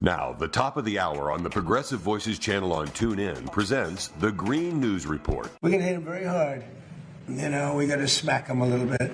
Now, the top of the hour on the Progressive Voices channel on TuneIn presents the Green News Report. We're going to hit him very hard. You know, we got to smack him a little bit.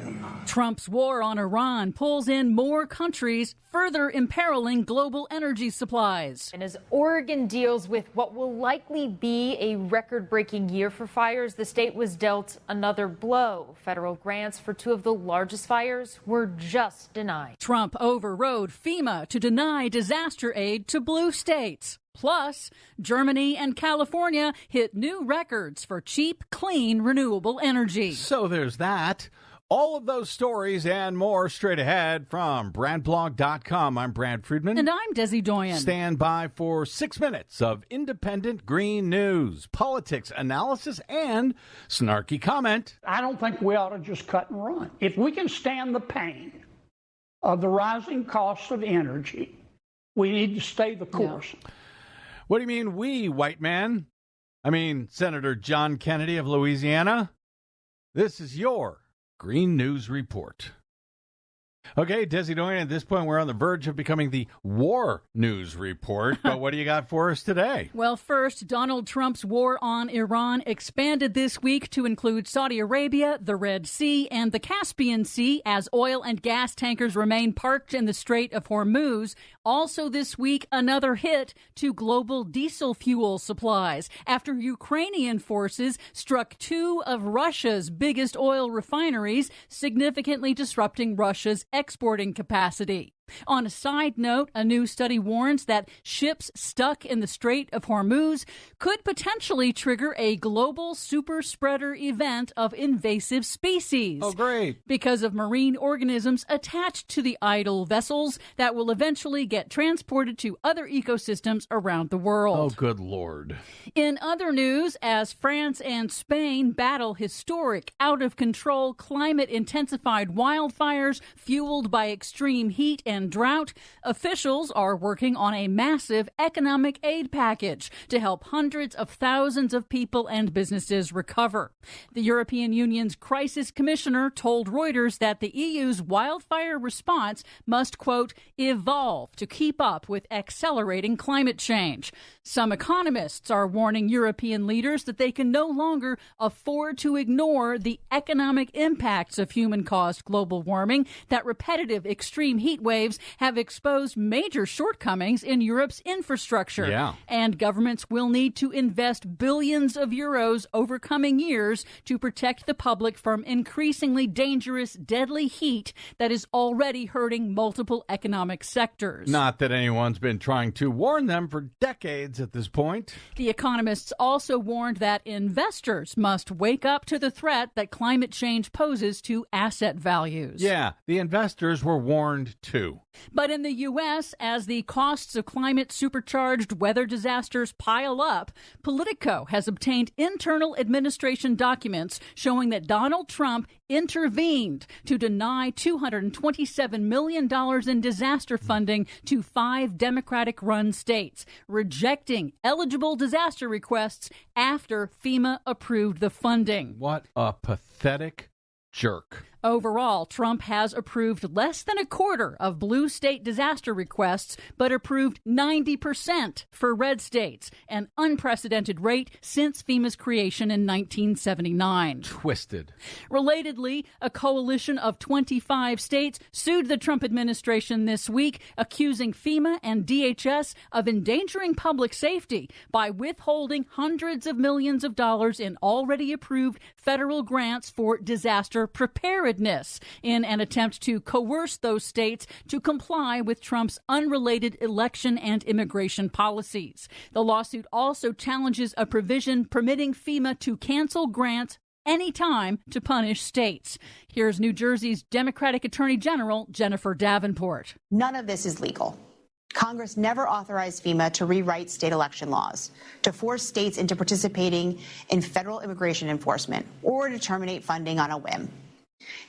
Trump's war on Iran pulls in more countries, further imperiling global energy supplies. And as Oregon deals with what will likely be a record-breaking year for fires, the state was dealt another blow. Federal grants for two of the largest fires were just denied. Trump overrode FEMA to deny disaster aid to blue states. Plus, Germany and California hit new records for cheap, clean, renewable energy. So there's that. All of those stories and more straight ahead from BradBlog.com. I'm Brad Friedman. And I'm Desi Doyen. Stand by for 6 minutes of independent green news, politics, analysis, and snarky comment. I don't think we ought to just cut and run. If we can stand the pain of the rising cost of energy, we need to stay the course. Yeah. What do you mean we, white man? I mean Senator John Kennedy of Louisiana. This is your Green News Report. Okay, Desi Doyen, at this point, we're on the verge of becoming the War News Report. But what do you got for us today? Well, first, Donald Trump's war on Iran expanded this week to include Saudi Arabia, the Red Sea, and the Caspian Sea as oil and gas tankers remain parked in the Strait of Hormuz. Also this week, another hit to global diesel fuel supplies after Ukrainian forces struck two of Russia's biggest oil refineries, significantly disrupting Russia's exporting capacity. On a side note, a new study warns that ships stuck in the Strait of Hormuz could potentially trigger a global super spreader event of invasive species. Oh, great. Because of marine organisms attached to the idle vessels that will eventually get transported to other ecosystems around the world. Oh, good Lord. In other news, as France and Spain battle historic, out-of-control, climate-intensified wildfires fueled by extreme heat and drought, officials are working on a massive economic aid package to help hundreds of thousands of people and businesses recover. The European Union's crisis commissioner told Reuters that the EU's wildfire response must, quote, evolve to keep up with accelerating climate change. Some economists are warning European leaders that they can no longer afford to ignore the economic impacts of human-caused global warming, that repetitive extreme heat waves have exposed major shortcomings in Europe's infrastructure. Yeah. And governments will need to invest billions of euros over coming years to protect the public from increasingly dangerous, deadly heat that is already hurting multiple economic sectors. Not that anyone's been trying to warn them for decades at this point. The economists also warned that investors must wake up to the threat that climate change poses to asset values. Yeah, the investors were warned too. But in the U.S., as the costs of climate-supercharged weather disasters pile up, Politico has obtained internal administration documents showing that Donald Trump intervened to deny $227 million in disaster funding to 5 Democratic-run states, rejecting eligible disaster requests after FEMA approved the funding. What a pathetic jerk. Overall, Trump has approved less than a quarter of blue state disaster requests, but approved 90% for red states, an unprecedented rate since FEMA's creation in 1979. Twisted. Relatedly, a coalition of 25 states sued the Trump administration this week, accusing FEMA and DHS of endangering public safety by withholding hundreds of millions of dollars in already approved federal grants for disaster preparedness in an attempt to coerce those states to comply with Trump's unrelated election and immigration policies. The lawsuit also challenges a provision permitting FEMA to cancel grants anytime to punish states. Here's New Jersey's Democratic Attorney General Jennifer Davenport. None of this is legal. Congress never authorized FEMA to rewrite state election laws, to force states into participating in federal immigration enforcement, or to terminate funding on a whim.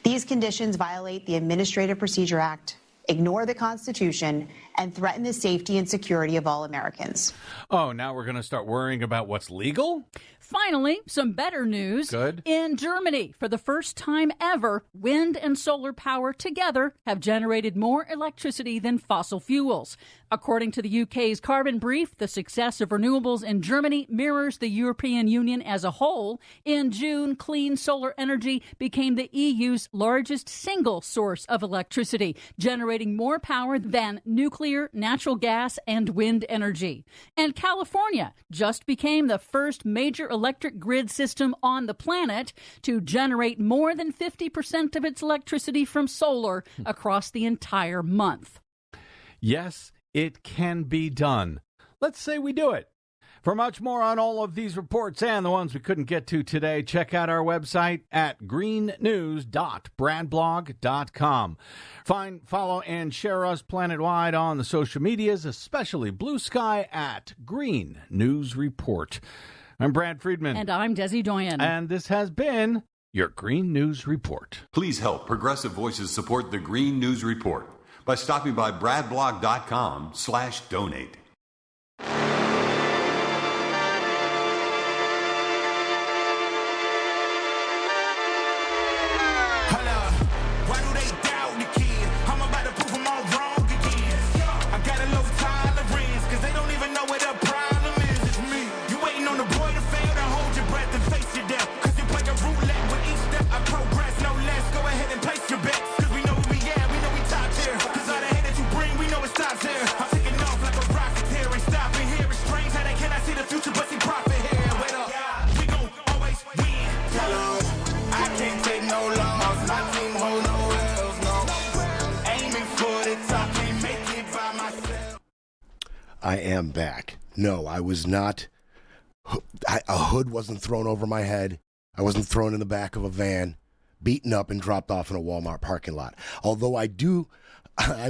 These conditions violate the Administrative Procedure Act, ignore the Constitution, and threaten the safety and security of all Americans. Oh, now we're going to start worrying about what's legal? Finally, some better news. Good. In Germany, for the first time ever, wind and solar power together have generated more electricity than fossil fuels. According to the UK's Carbon Brief, the success of renewables in Germany mirrors the European Union as a whole. In June, clean solar energy became the EU's largest single source of electricity, generating more power than nuclear, natural gas, and wind energy. And California just became the first major electric grid system on the planet to generate more than 50% of its electricity from solar across the entire month. Yes, it can be done. Let's say we do it. For much more on all of these reports and the ones we couldn't get to today, check out our website at greennews.bradblog.com. Find, follow, and share us planet-wide on the social medias, especially Blue Sky at Green News Report. I'm Brad Friedman. And I'm Desi Doyen. And this has been your Green News Report. Please help Progressive Voices support the Green News Report by stopping by bradblog.com/donate. I am back. No, I was not. A hood wasn't thrown over my head. I wasn't thrown in the back of a van, beaten up, and dropped off in a Walmart parking lot. Although I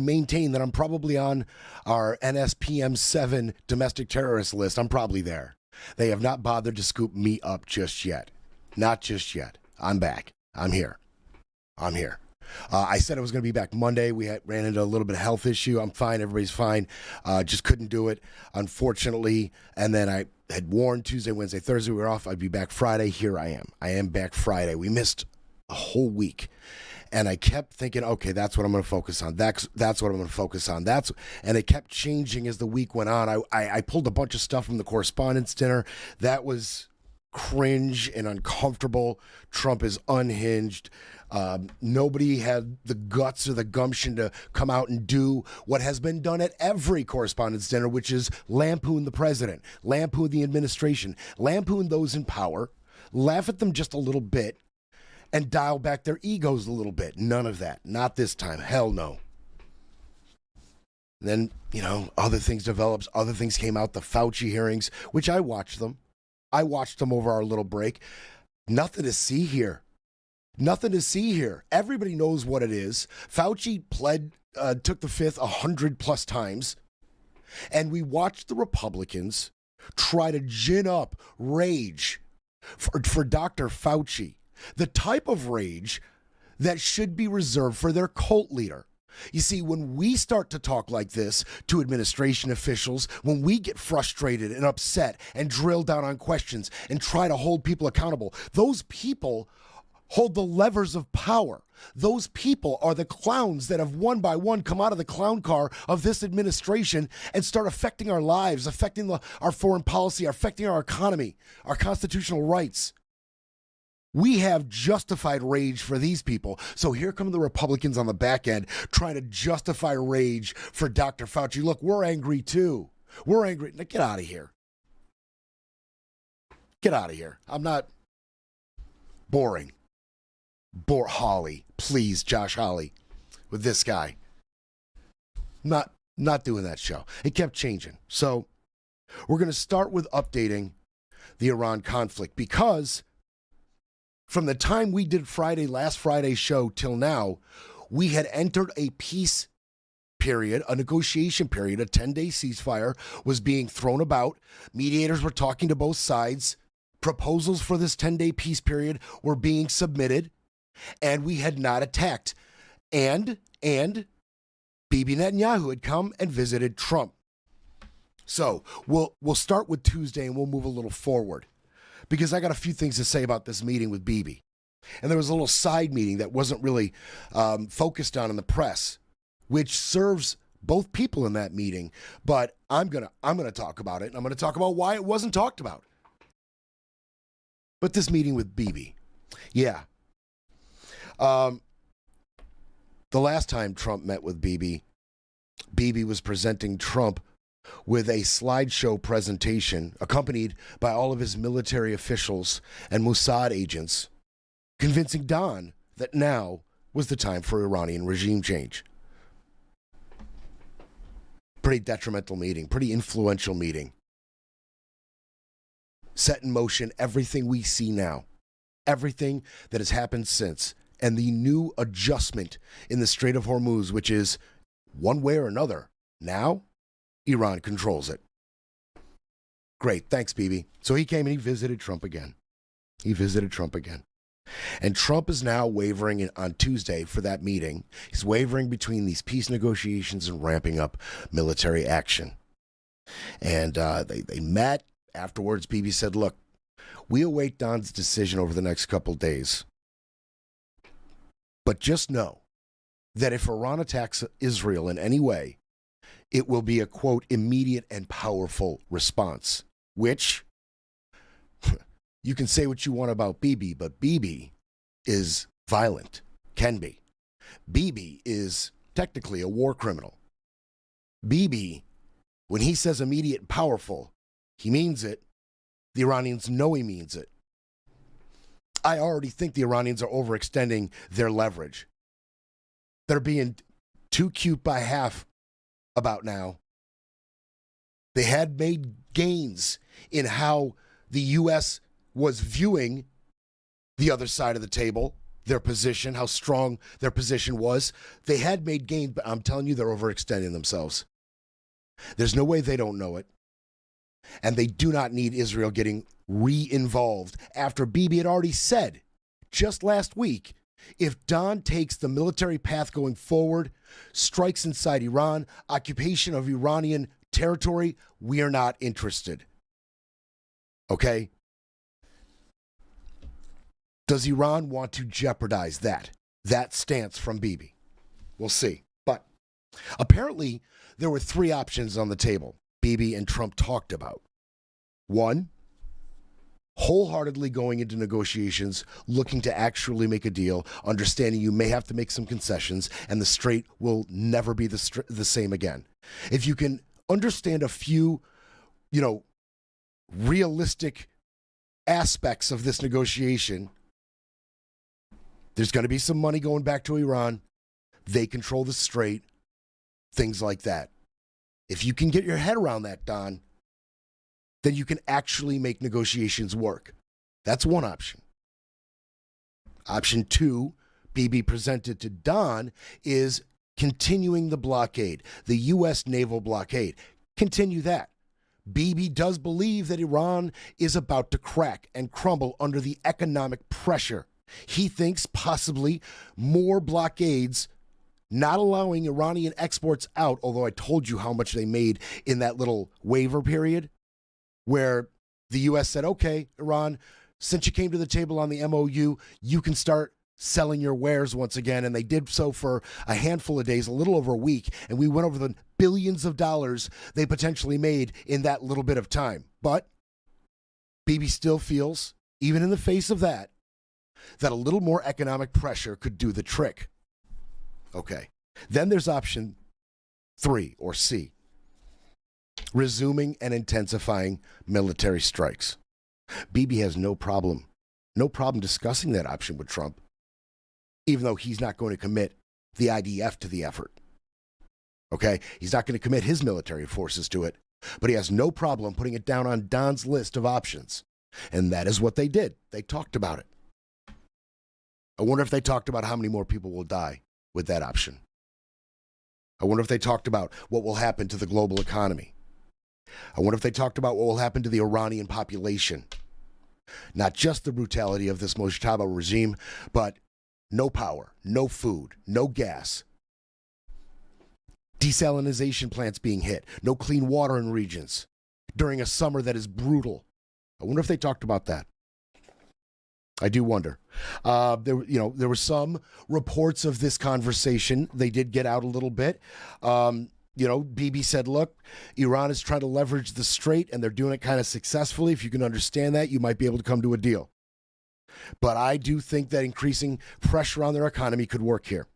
maintain that I'm probably on our NSPM 7 domestic terrorist list. I'm probably there. They have not bothered to scoop me up just yet. Not just yet. I'm back. I'm here. I said I was going to be back Monday. We ran into a little bit of health issue. I'm fine. Everybody's fine. Just couldn't do it, unfortunately. And then I had warned Tuesday, Wednesday, Thursday we were off. I'd be back Friday. Here I am. I am back Friday. We missed a whole week. And I kept thinking, okay, that's what I'm going to focus on. That's what I'm going to focus on. And it kept changing as the week went on. I pulled a bunch of stuff from the Correspondents' Dinner. That was cringe and uncomfortable. Trump is unhinged. Nobody had the guts or the gumption to come out and do what has been done at every Correspondents' Dinner, which is lampoon the president, lampoon the administration, lampoon those in power, laugh at them just a little bit, and dial back their egos a little bit. None of that. Not this time. Hell no. Then, other things developed. Other things came out. The Fauci hearings, which I watched them. I watched them over our little break. Nothing to see here. Nothing to see here. Everybody knows what it is. Fauci took the fifth 100+ times. And we watched the Republicans try to gin up rage for Dr. Fauci. The type of rage that should be reserved for their cult leader. You see, when we start to talk like this to administration officials, when we get frustrated and upset and drill down on questions and try to hold people accountable, those people hold the levers of power. Those people are the clowns that have one by one come out of the clown car of this administration and start affecting our lives, affecting our foreign policy, affecting our economy, our constitutional rights. We have justified rage for these people. So here come the Republicans on the back end trying to justify rage for Dr. Fauci. Look, we're angry too. We're angry. Now get out of here. Get out of here. I'm not boring. Hawley, please, Josh Hawley, with this guy. Not doing that show. It kept changing. So we're going to start with updating the Iran conflict because from the time we did last Friday's show till now, we had entered a peace period, a negotiation period. A 10-day ceasefire was being thrown about. Mediators were talking to both sides. Proposals for this 10-day peace period were being submitted, and we had not attacked. And Bibi Netanyahu had come and visited Trump. So we'll start with Tuesday and we'll move a little forward. because I got a few things to say about this meeting with Bibi. And there was a little side meeting that wasn't really focused on in the press, which serves both people in that meeting. But I'm gonna talk about it, and I'm gonna talk about why it wasn't talked about. But this meeting with Bibi, yeah. The last time Trump met with Bibi, Bibi was presenting Trump with a slideshow presentation accompanied by all of his military officials and Mossad agents, convincing Don that now was the time for Iranian regime change. Pretty detrimental meeting, pretty influential meeting. Set in motion everything we see now, everything that has happened since, and the new adjustment in the Strait of Hormuz, which is, one way or another, now Iran controls it. Great, thanks, Bibi. So he came and he visited Trump again. And Trump is now wavering on Tuesday for that meeting. He's wavering between these peace negotiations and ramping up military action. And they met. Afterwards, Bibi said, look, we await Don's decision over the next couple days. But just know that if Iran attacks Israel in any way, it will be a, quote, immediate and powerful response, which you can say what you want about Bibi, but Bibi is violent, can be. Bibi is technically a war criminal. Bibi, when he says immediate and powerful, he means it. The Iranians know he means it. I already think the Iranians are overextending their leverage. They're being too cute by half about now. They had made gains in how the U.S. was viewing the other side of the table, their position, how strong their position was. They had made gains, but I'm telling you, they're overextending themselves. There's no way they don't know it. And they do not need Israel getting re-involved after Bibi had already said just last week, if Don takes the military path going forward, strikes inside Iran, occupation of Iranian territory, we are not interested. Okay? Does Iran want to jeopardize that stance from Bibi? We'll see. But apparently, there were three options on the table Bibi and Trump talked about. One, wholeheartedly going into negotiations, looking to actually make a deal, understanding you may have to make some concessions, and the strait will never be the same again. If you can understand a few, realistic aspects of this negotiation, there's going to be some money going back to Iran. They control the strait, things like that. If you can get your head around that, Don, then you can actually make negotiations work. That's one option. Option two, Bibi presented to Don, is continuing the blockade, the U.S. naval blockade. Continue that. Bibi does believe that Iran is about to crack and crumble under the economic pressure. He thinks possibly more blockades, not allowing Iranian exports out, although I told you how much they made in that little waiver period, where the U.S. said, okay, Iran, since you came to the table on the MOU, you can start selling your wares once again. And they did so for a handful of days, a little over a week. And we went over the billions of dollars they potentially made in that little bit of time. But Bibi still feels, even in the face of that a little more economic pressure could do the trick. Okay. Then there's option 3, or C. Resuming and intensifying military strikes. Bibi has no problem discussing that option with Trump, even though he's not going to commit the IDF to the effort. Okay? He's not going to commit his military forces to it, but he has no problem putting it down on Don's list of options. And that is what they did. They talked about it. I wonder if they talked about how many more people will die with that option. I wonder if they talked about what will happen to the global economy. I wonder if they talked about what will happen to the Iranian population. Not just the brutality of this Mojtaba regime, but no power, no food, no gas, desalination plants being hit, no clean water in regions during a summer that is brutal. I wonder if they talked about that. I do wonder. There were some reports of this conversation. They did get out a little bit. Bibi said, look, Iran is trying to leverage the strait, and they're doing it kind of successfully. If you can understand that, you might be able to come to a deal. But I do think that increasing pressure on their economy could work here.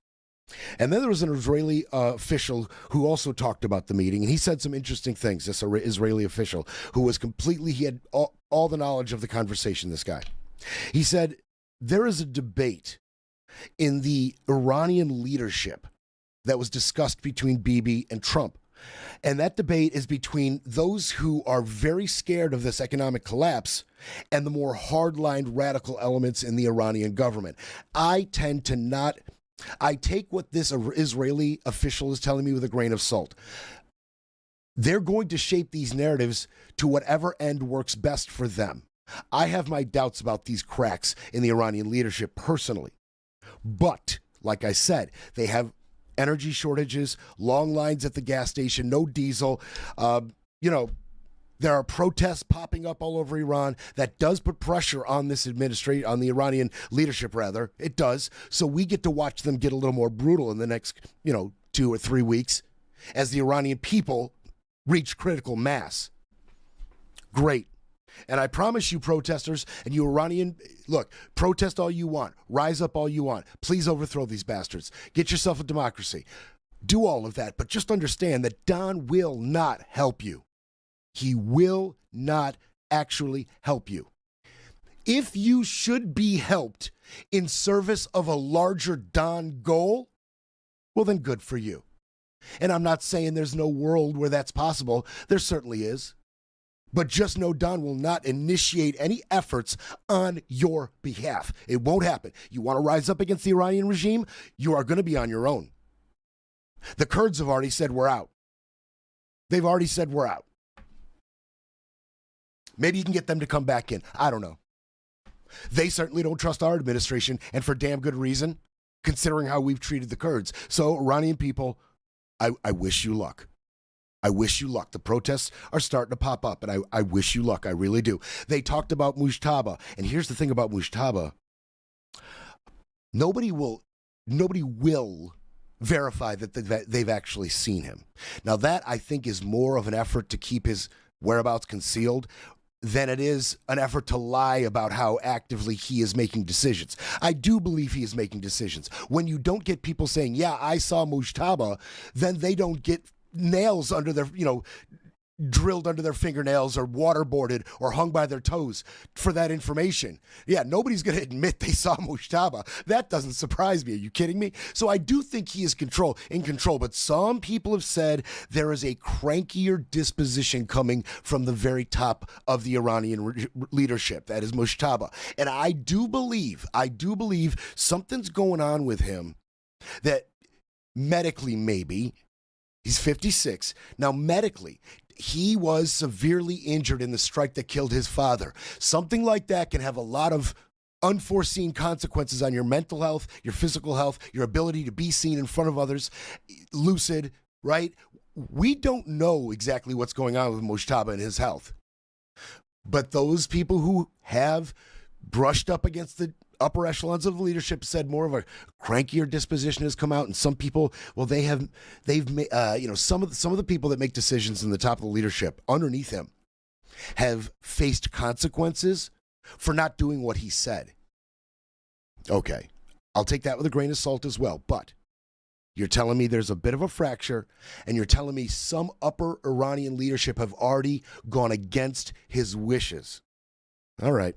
And then there was an Israeli official who also talked about the meeting, and he said some interesting things, this Israeli official, who was he had all the knowledge of the conversation, this guy. He said, there is a debate in the Iranian leadership that was discussed between Bibi and Trump. And that debate is between those who are very scared of this economic collapse and the more hardline radical elements in the Iranian government. I take what this Israeli official is telling me with a grain of salt. They're going to shape these narratives to whatever end works best for them. I have my doubts about these cracks in the Iranian leadership personally. But, like I said, they have energy shortages, long lines at the gas station, no diesel. There are protests popping up all over Iran. That does put pressure on this administration, on the Iranian leadership, rather. It does. So we get to watch them get a little more brutal in the next, 2 or 3 weeks as the Iranian people reach critical mass. Great. And I promise you, protesters and you Iranian, look, protest all you want. Rise up all you want. Please overthrow these bastards. Get yourself a democracy. Do all of that. But just understand that Don will not help you. He will not actually help you. If you should be helped in service of a larger Don goal, well, then good for you. And I'm not saying there's no world where that's possible. There certainly is. But just know Don will not initiate any efforts on your behalf. It won't happen. You want to rise up against the Iranian regime? You are going to be on your own. The Kurds have already said we're out. They've already said we're out. Maybe you can get them to come back in. I don't know. They certainly don't trust our administration, and for damn good reason, considering how we've treated the Kurds. So, Iranian people, I wish you luck. I wish you luck. The protests are starting to pop up, and I wish you luck. I really do. They talked about Mujtaba, and here's the thing about Mujtaba. Nobody will verify that they've actually seen him. Now, that, I think, is more of an effort to keep his whereabouts concealed than it is an effort to lie about how actively he is making decisions. I do believe he is making decisions. When you don't get people saying, yeah, I saw Mujtaba, then they don't get nails under their, drilled under their fingernails or waterboarded or hung by their toes for that information. Yeah, nobody's going to admit they saw Mujtaba. That doesn't surprise me. Are you kidding me? So I do think he is in control, but some people have said there is a crankier disposition coming from the very top of the Iranian leadership. That is Mujtaba. And I do believe something's going on with him that medically maybe. He's 56. Now, medically, he was severely injured in the strike that killed his father. Something like that can have a lot of unforeseen consequences on your mental health, your physical health, your ability to be seen in front of others, lucid, right? We don't know exactly what's going on with Mujtaba and his health. But those people who have brushed up against the upper echelons of leadership said more of a crankier disposition has come out, and some people, well, they've some of the people that make decisions in the top of the leadership underneath him have faced consequences for not doing what he said. Okay, I'll take that with a grain of salt as well, but you're telling me there's a bit of a fracture, and you're telling me some upper Iranian leadership have already gone against his wishes. All right.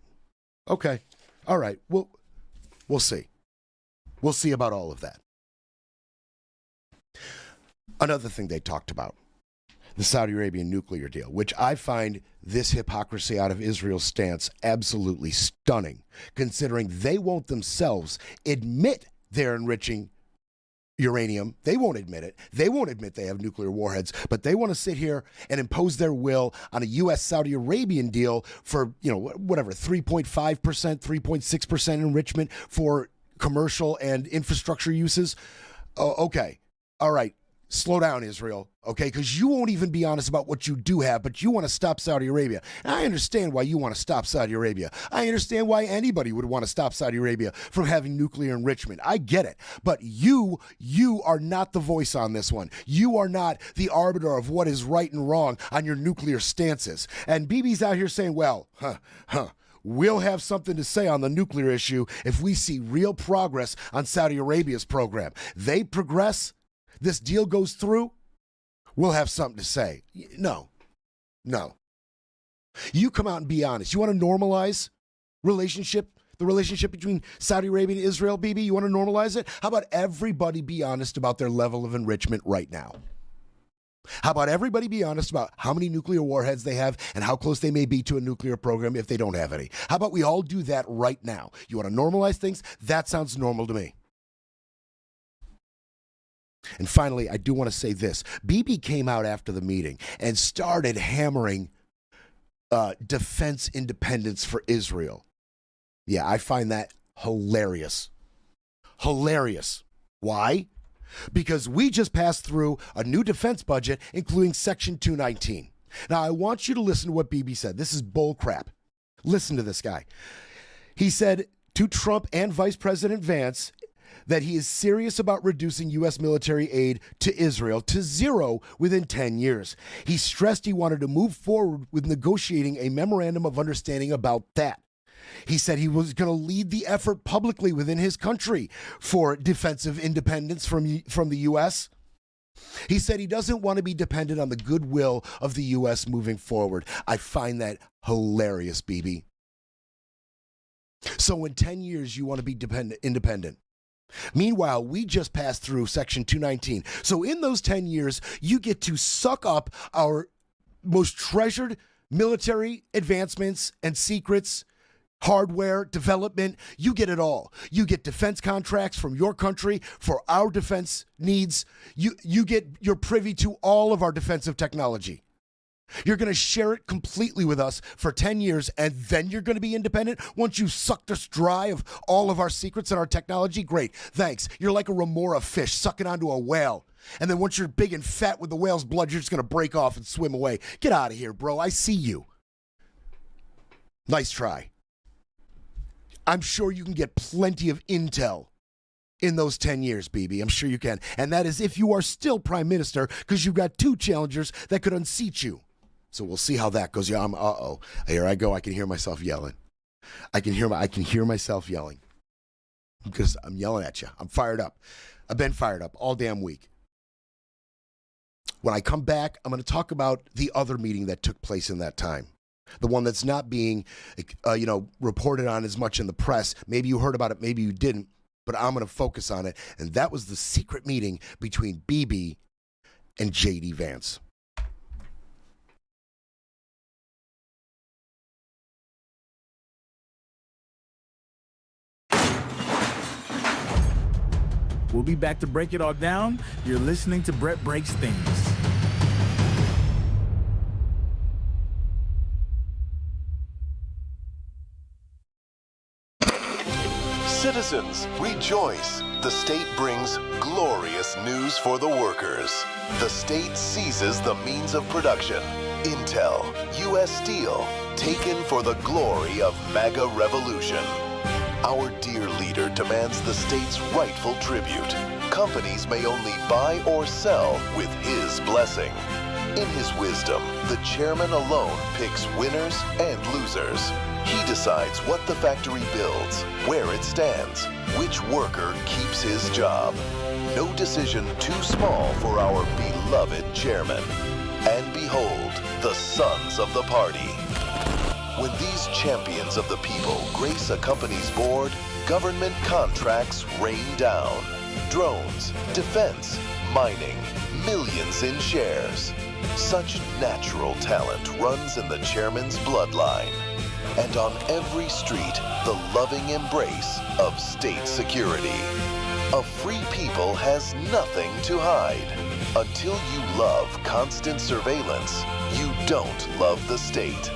Okay. All right, we'll see. We'll see about all of that. Another thing they talked about, the Saudi Arabian nuclear deal, which I find this hypocrisy out of Israel's stance absolutely stunning, considering they won't themselves admit they're enriching uranium. They won't admit it. They won't admit they have nuclear warheads, but they want to sit here and impose their will on a U.S.-Saudi Arabian deal for, 3.5%, 3.6% enrichment for commercial and infrastructure uses. Okay. All right. slow down, Israel, okay? Because you won't even be honest about what you do have, but you want to stop Saudi Arabia. And I understand why you want to stop Saudi Arabia. I understand why anybody would want to stop Saudi Arabia from having nuclear enrichment. I get it. But you are not the voice on this one. You are not the arbiter of what is right and wrong on your nuclear stances. And Bibi's out here saying, well, we'll have something to say on the nuclear issue if we see real progress on Saudi Arabia's program. They progress, this deal goes through, we'll have something to say. No. You come out and be honest. You want to normalize the relationship between Saudi Arabia and Israel, Bibi? You want to normalize it? How about everybody be honest about their level of enrichment right now? How about everybody be honest about how many nuclear warheads they have and how close they may be to a nuclear program if they don't have any? How about we all do that right now? You want to normalize things? That sounds normal to me. And finally, I do want to say this. Bibi came out after the meeting and started hammering defense independence for Israel. Yeah, I find that hilarious. Hilarious. Why? Because we just passed through a new defense budget, including Section 219. Now, I want you to listen to what Bibi said. This is bull crap. Listen to this guy. He said to Trump and Vice President Vance that he is serious about reducing U.S. military aid to Israel to zero within 10 years. He stressed he wanted to move forward with negotiating a memorandum of understanding about that. He said he was going to lead the effort publicly within his country for defensive independence from the U.S. He said he doesn't want to be dependent on the goodwill of the U.S. moving forward. I find that hilarious, Bibi. So in 10 years, you want to be independent. Meanwhile, we just passed through Section 219. So in those 10 years, you get to suck up our most treasured military advancements and secrets, hardware, development. You get it all. You get defense contracts from your country for our defense needs. You're privy to all of our defensive technology. You're going to share it completely with us for 10 years, and then you're going to be independent? Once you sucked us dry of all of our secrets and our technology? Great, thanks. You're like a remora fish sucking onto a whale. And then once you're big and fat with the whale's blood, you're just going to break off and swim away. Get out of here, bro. I see you. Nice try. I'm sure you can get plenty of intel in those 10 years, Bibi. I'm sure you can. And that is if you are still prime minister, because you've got two challengers that could unseat you. So we'll see how that goes. Yeah, here I go. I can hear myself yelling. I can hear myself yelling because I'm yelling at you. I'm fired up. I've been fired up all damn week. When I come back, I'm going to talk about the other meeting that took place in that time. The one that's not being, reported on as much in the press. Maybe you heard about it, maybe you didn't, but I'm going to focus on it. And that was the secret meeting between Bibi and J.D. Vance. We'll be back to break it all down. You're listening to Brett Breaks Things. Citizens, rejoice. The state brings glorious news for the workers. The state seizes the means of production. Intel, U.S. Steel, taken for the glory of MAGA revolution. Our dear leader demands the state's rightful tribute. Companies may only buy or sell with his blessing. In his wisdom, the chairman alone picks winners and losers. He decides what the factory builds, where it stands, which worker keeps his job. No decision too small for our beloved chairman. And behold, the sons of the party. When these champions of the people grace a company's board, government contracts rain down. Drones, defense, mining, millions in shares. Such natural talent runs in the chairman's bloodline. And on every street, the loving embrace of state security. A free people has nothing to hide. Until you love constant surveillance, you don't love the state.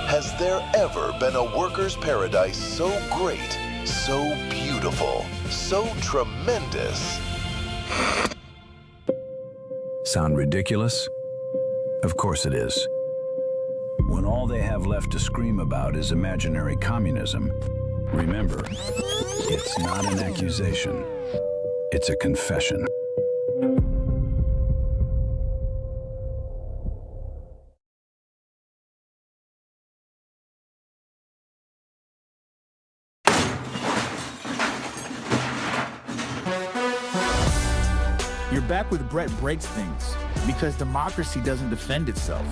Has there ever been a worker's paradise so great, so beautiful, so tremendous? Sound ridiculous? Of course it is. When all they have left to scream about is imaginary communism, remember, it's not an accusation. It's a confession. You're back with Brett Breaks Things, because democracy doesn't defend itself.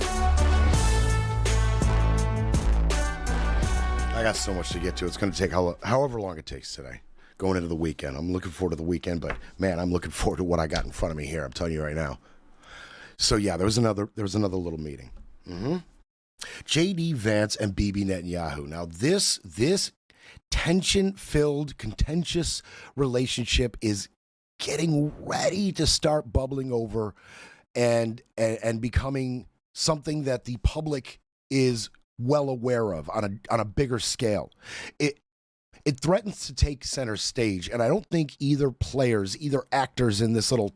I got so much to get to. It's going to take however long it takes today, going into the weekend. I'm looking forward to the weekend, but man, I'm looking forward to what I got in front of me here. I'm telling you right now. So yeah, there was another little meeting. J.D. Vance and Bibi Netanyahu. Now this tension-filled, contentious relationship is getting ready to start bubbling over and becoming something that the public is well aware of on a bigger scale. It threatens to take center stage, and I don't think either actors in this little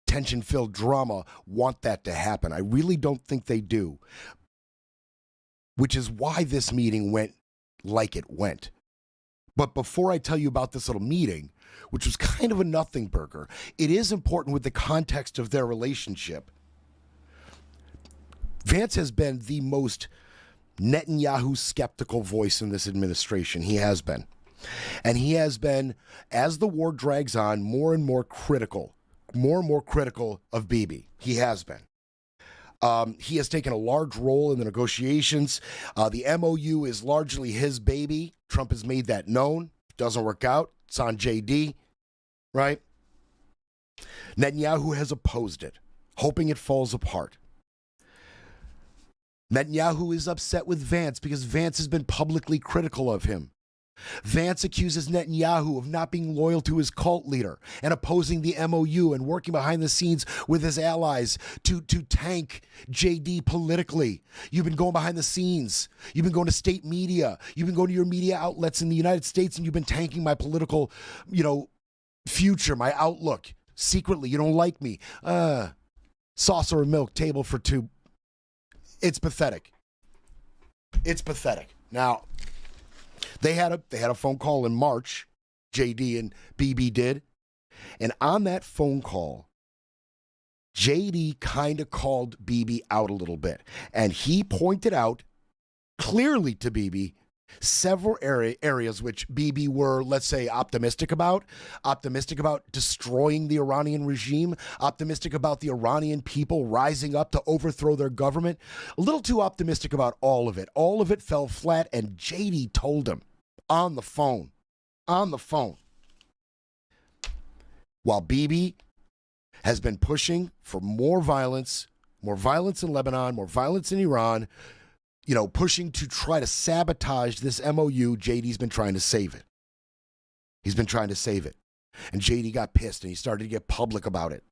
tension-filled drama want that to happen. I really don't think they do, which is why this meeting went like it went. But before I tell you about this little meeting, which was kind of a nothing burger, it is important with the context of their relationship. Vance has been the most Netanyahu skeptical voice in this administration. He has been. And he has been, as the war drags on, more and more critical of Bibi. He has been. He has taken a large role in the negotiations. The MOU is largely his baby. Trump has made that known. Doesn't work out. It's on JD, right? Netanyahu has opposed it, hoping it falls apart. Netanyahu is upset with Vance because Vance has been publicly critical of him. Vance accuses Netanyahu of not being loyal to his cult leader and opposing the MOU and working behind the scenes with his allies to tank JD politically. You've been going behind the scenes. You've been going to state media. You've been going to your media outlets in the United States, and you've been tanking my political, future, my outlook. Secretly, you don't like me. Saucer of milk, table for two. It's pathetic. It's pathetic. Now, They had a phone call in March, JD and Bibi did. And on that phone call, JD kind of called Bibi out a little bit. And he pointed out clearly to Bibi several areas which Bibi were, let's say, optimistic about destroying the Iranian regime, optimistic about the Iranian people rising up to overthrow their government. A little too optimistic about all of it. All of it fell flat, and JD told him on the phone, while Bibi has been pushing for more violence in Lebanon, more violence in Iran, pushing to try to sabotage this MOU, JD's been trying to save it. He's been trying to save it. And JD got pissed and he started to get public about it.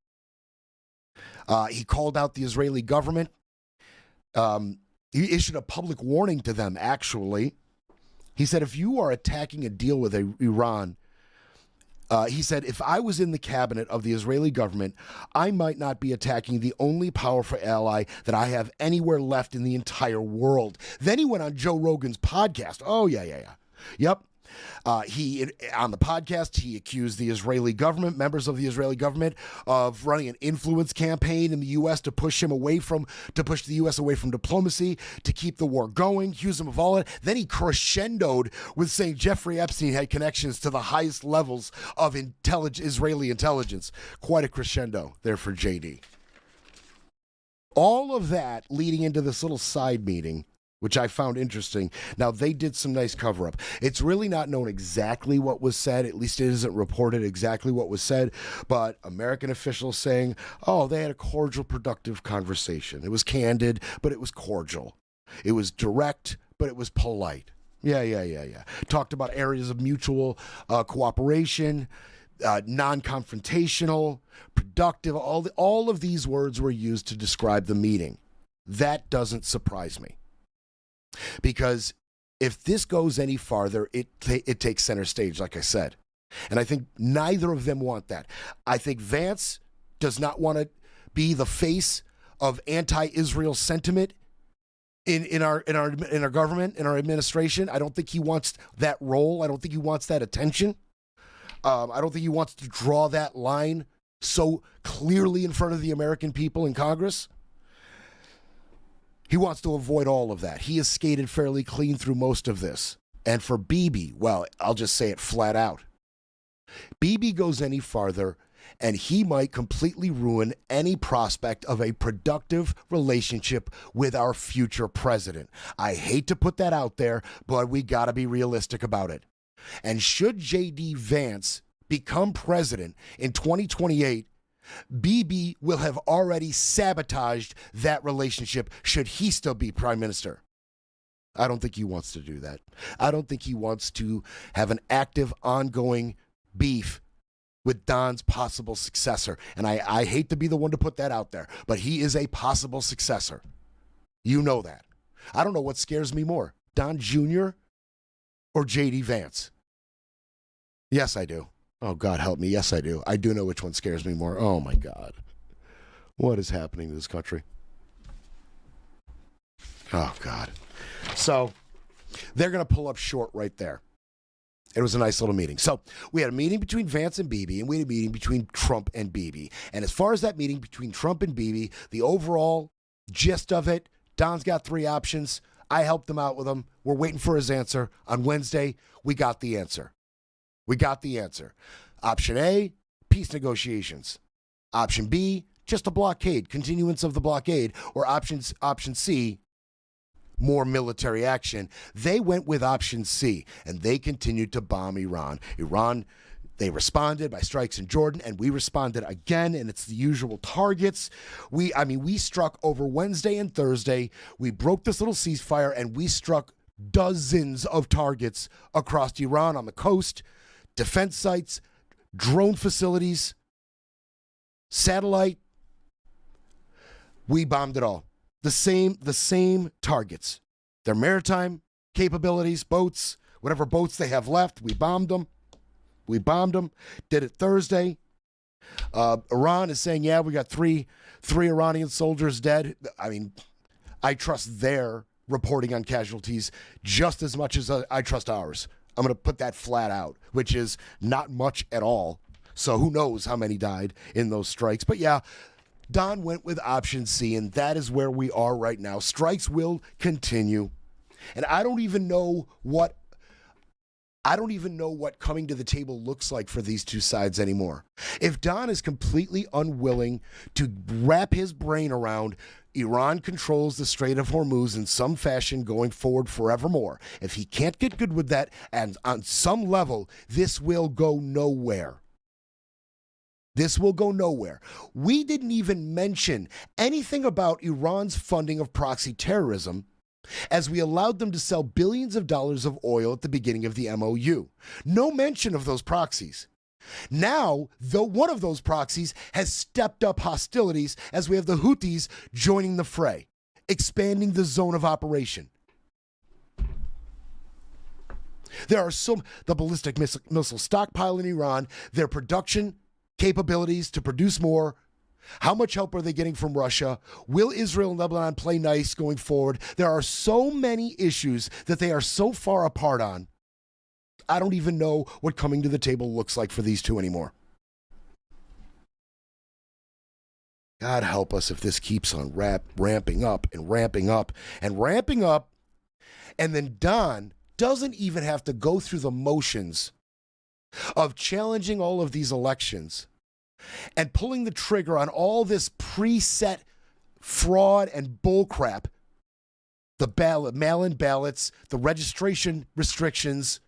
He called out the Israeli government. He issued a public warning to them, actually. He said, if you are attacking a deal with Iran, he said, if I was in the cabinet of the Israeli government, I might not be attacking the only powerful ally that I have anywhere left in the entire world. Then he went on Joe Rogan's podcast. Oh, yeah. Yep. On the podcast, he accused the Israeli government, members of the Israeli government, of running an influence campaign in the U.S. to push the U.S. away from diplomacy, to keep the war going, accuse him of all it. Then he crescendoed with saying Jeffrey Epstein had connections to the highest levels of Israeli intelligence. Quite a crescendo there for JD. All of that leading into this little side meeting, which I found interesting. Now, they did some nice cover-up. It's really not known exactly what was said. At least it isn't reported exactly what was said. But American officials saying, they had a cordial, productive conversation. It was candid, but it was cordial. It was direct, but it was polite. Yeah. Talked about areas of mutual cooperation, non-confrontational, productive. All of these words were used to describe the meeting. That doesn't surprise me. Because if this goes any farther, it takes center stage, like I said. And I think neither of them want that. I think Vance does not want to be the face of anti-Israel sentiment in our government, in our administration. I don't think he wants that role. I don't think he wants that attention. I don't think he wants to draw that line so clearly in front of the American people in Congress. He wants to avoid all of that. He has skated fairly clean through most of this. And for Bibi, well, I'll just say it flat out. Bibi goes any farther, and he might completely ruin any prospect of a productive relationship with our future president. I hate to put that out there, but we got to be realistic about it. And should J.D. Vance become president in 2028, Bibi will have already sabotaged that relationship should he still be prime minister. I don't think he wants to do that. I don't think he wants to have an active, ongoing beef with Don's possible successor. And I hate to be the one to put that out there, but he is a possible successor. You know that. I don't know what scares me more, Don Jr. or J.D. Vance. Yes, I do. Oh, God help me. Yes, I do. I do know which one scares me more. Oh, my God. What is happening to this country? Oh, God. So they're going to pull up short right there. It was a nice little meeting. So we had a meeting between Vance and Bibi, and we had a meeting between Trump and Bibi. And as far as that meeting between Trump and Bibi, the overall gist of it, Don's got 3 options. I helped him out with them. We're waiting for his answer. On Wednesday, we got the answer. We got the answer. Option A, peace negotiations. Option B, just a blockade, continuance of the blockade. Or option C, more military action. They went with option C, and they continued to bomb Iran. They responded by strikes in Jordan, and we responded again, and it's the usual targets. We struck over Wednesday and Thursday. We broke this little ceasefire, and we struck dozens of targets across Iran on the coast, defense sites, drone facilities, satellite. We bombed it all. The same targets. Their maritime capabilities, boats, whatever boats they have left, we bombed them. We bombed them. Did it Thursday. Iran is saying, yeah, we got three Iranian soldiers dead. I mean, I trust their reporting on casualties just as much as I trust ours. I'm going to put that flat out, which is not much at all. So who knows how many died in those strikes. But yeah, Don went with option C, and that is where we are right now. Strikes will continue. And I don't even know what coming to the table looks like for these two sides anymore. If Don is completely unwilling to wrap his brain around Iran controls the Strait of Hormuz in some fashion going forward forevermore, if he can't get good with that, and on some level, this will go nowhere. This will go nowhere. We didn't even mention anything about Iran's funding of proxy terrorism, as we allowed them to sell billions of dollars of oil at the beginning of the MOU. No mention of those proxies. Now, though, one of those proxies has stepped up hostilities as we have the Houthis joining the fray, expanding the zone of operation. There are the ballistic missile stockpile in Iran, their production capabilities to produce more. How much help are they getting from Russia? Will Israel and Lebanon play nice going forward? There are so many issues that they are so far apart on. I don't even know what coming to the table looks like for these two anymore. God help us if this keeps on ramping up and ramping up and ramping up. And then Don doesn't even have to go through the motions of challenging all of these elections and pulling the trigger on all this preset fraud and bullcrap, the mail-in ballots, the registration restrictions,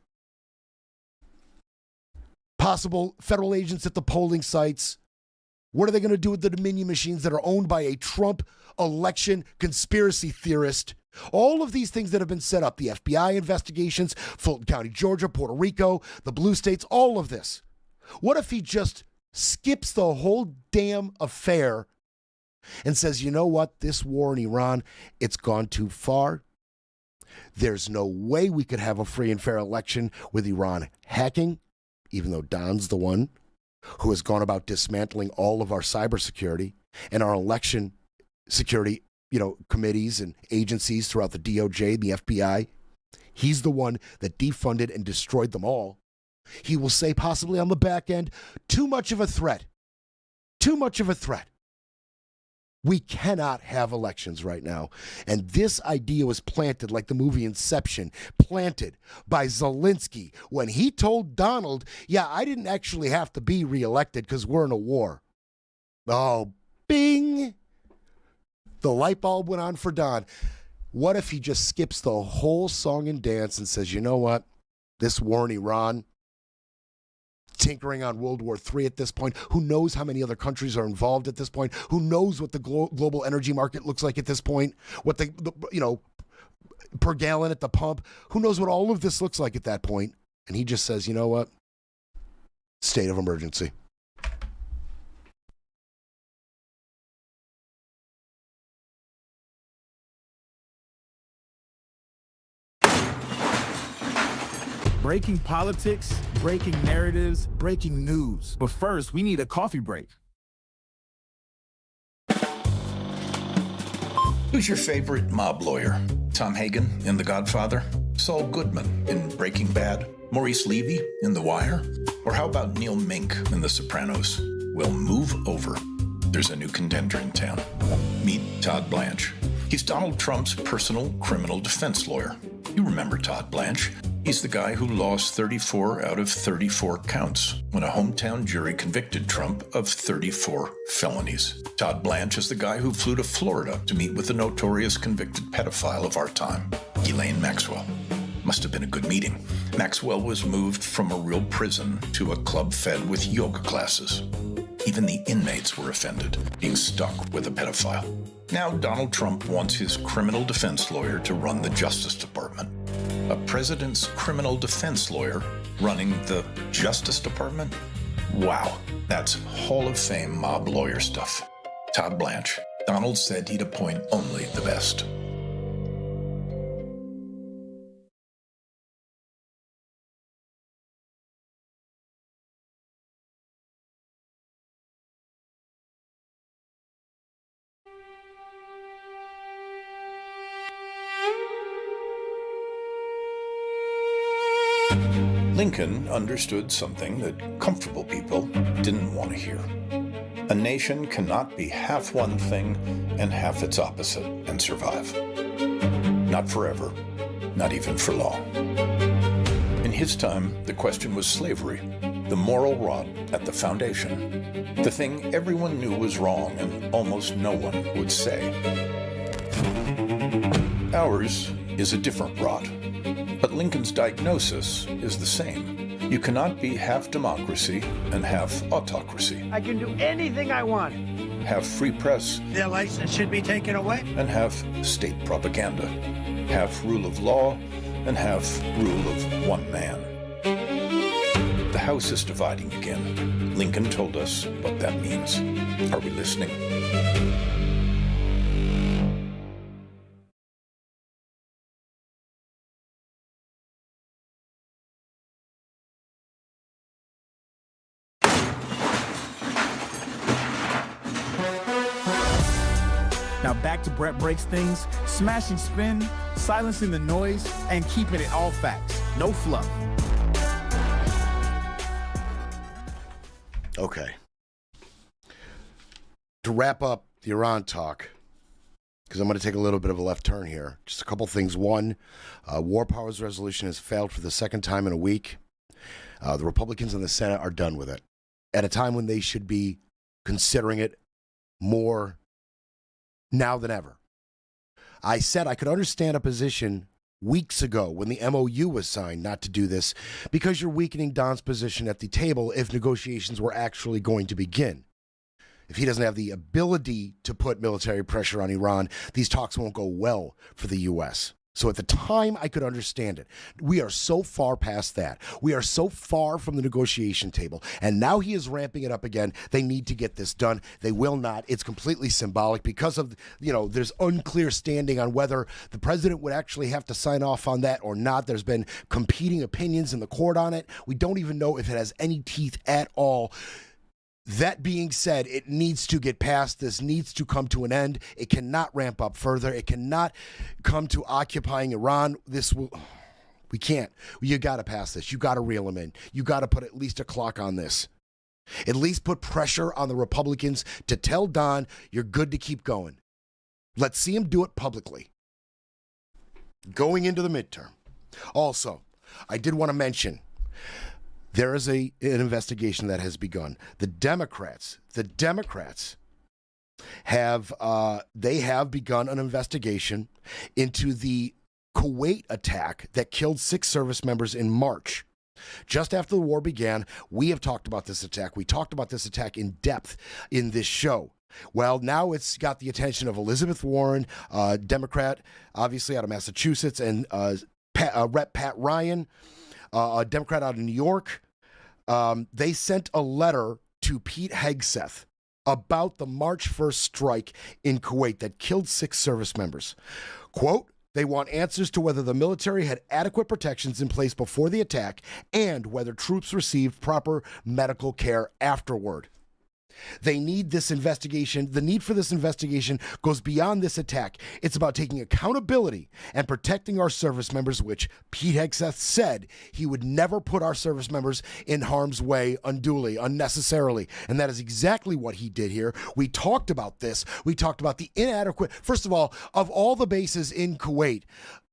possible federal agents at the polling sites. What are they going to do with the Dominion machines that are owned by a Trump election conspiracy theorist? All of these things that have been set up, the FBI investigations, Fulton County, Georgia, Puerto Rico, the blue states, all of this. What if he just skips the whole damn affair and says, you know what, this war in Iran, it's gone too far. There's no way we could have a free and fair election with Iran hacking, even though Don's the one who has gone about dismantling all of our cybersecurity and our election security, committees and agencies throughout the DOJ, the FBI. He's the one that defunded and destroyed them all. He will say, possibly on the back end, too much of a threat. Too much of a threat. We cannot have elections right now. And this idea was planted, like the movie Inception, planted by Zelensky when he told Donald, yeah, I didn't actually have to be reelected because we're in a war. Oh, bing. The light bulb went on for Don. What if he just skips the whole song and dance and says, you know what? This war in Iran, tinkering on World War III at this point. Who knows how many other countries are involved at this point? Who knows what the global energy market looks like at this point? What the per gallon at the pump? Who knows what all of this looks like at that point? And he just says, you know what? State of emergency. Breaking politics, breaking narratives, breaking news. But first, we need a coffee break. Who's your favorite mob lawyer? Tom Hagen in The Godfather? Saul Goodman in Breaking Bad? Maurice Levy in The Wire? Or how about Neil Mink in The Sopranos? Well, move over. There's a new contender in town. Meet Todd Blanche. He's Donald Trump's personal criminal defense lawyer. You remember Todd Blanche. He's the guy who lost 34 out of 34 counts when a hometown jury convicted Trump of 34 felonies. Todd Blanche is the guy who flew to Florida to meet with the notorious convicted pedophile of our time, Ghislaine Maxwell. Must have been a good meeting. Maxwell was moved from a real prison to a club fed with yoga classes. Even the inmates were offended, being stuck with a pedophile. Now Donald Trump wants his criminal defense lawyer to run the Justice Department. A president's criminal defense lawyer running the Justice Department? Wow, that's Hall of Fame mob lawyer stuff. Todd Blanche. Donald said he'd appoint only the best. Lincoln understood something that comfortable people didn't want to hear. A nation cannot be half one thing and half its opposite and survive. Not forever, not even for long. In his time, the question was slavery, the moral rot at the foundation, the thing everyone knew was wrong and almost no one would say. Ours is a different rot. But Lincoln's diagnosis is the same. You cannot be half democracy and half autocracy. I can do anything I want. Have free press. Their license should be taken away. And have state propaganda. Have rule of law and have rule of one man. The House is dividing again. Lincoln told us what that means. Are we listening? Now back to Brett Breaks Things, smashing spin, silencing the noise, and keeping it all facts. No fluff. Okay. To wrap up the Iran talk, because I'm going to take a little bit of a left turn here, just a couple things. One, War Powers Resolution has failed for the second time in a week. The Republicans in the Senate are done with it at a time when they should be considering it more now than ever. I said I could understand a position weeks ago when the MOU was signed not to do this because you're weakening Don's position at the table if negotiations were actually going to begin. If he doesn't have the ability to put military pressure on Iran, these talks won't go well for the U.S. So at the time, I could understand it. We are so far past that. We are so far from the negotiation table. And now he is ramping it up again. They need to get this done. They will not. It's completely symbolic because of, there's unclear standing on whether the president would actually have to sign off on that or not. There's been competing opinions in the court on it. We don't even know if it has any teeth at all. That being said, it needs to get past. This needs to come to an end. It cannot ramp up further. It cannot come to occupying Iran. We can't. You got to pass this. You got to reel them in. You got to put at least a clock on this. At least put pressure on the Republicans to tell Don you're good to keep going. Let's see him do it publicly. Going into the midterm. Also, I did want to mention, there is an investigation that has begun. The Democrats have begun an investigation into the Kuwait attack that killed 6 service members in March. Just after the war began, we have talked about this attack. We talked about this attack in depth in this show. Well, now it's got the attention of Elizabeth Warren, Democrat, obviously out of Massachusetts, and Rep. Pat Ryan, a Democrat out of New York. They sent a letter to Pete Hegseth about the March 1st strike in Kuwait that killed 6 service members. Quote, they want answers to whether the military had adequate protections in place before the attack and whether troops received proper medical care afterward. They need this investigation. The need for this investigation goes beyond this attack. It's about taking accountability and protecting our service members, which Pete Hegseth said he would never put our service members in harm's way unduly, unnecessarily. And that is exactly what he did here. We talked about this. We talked about the inadequate, first of all the bases in Kuwait,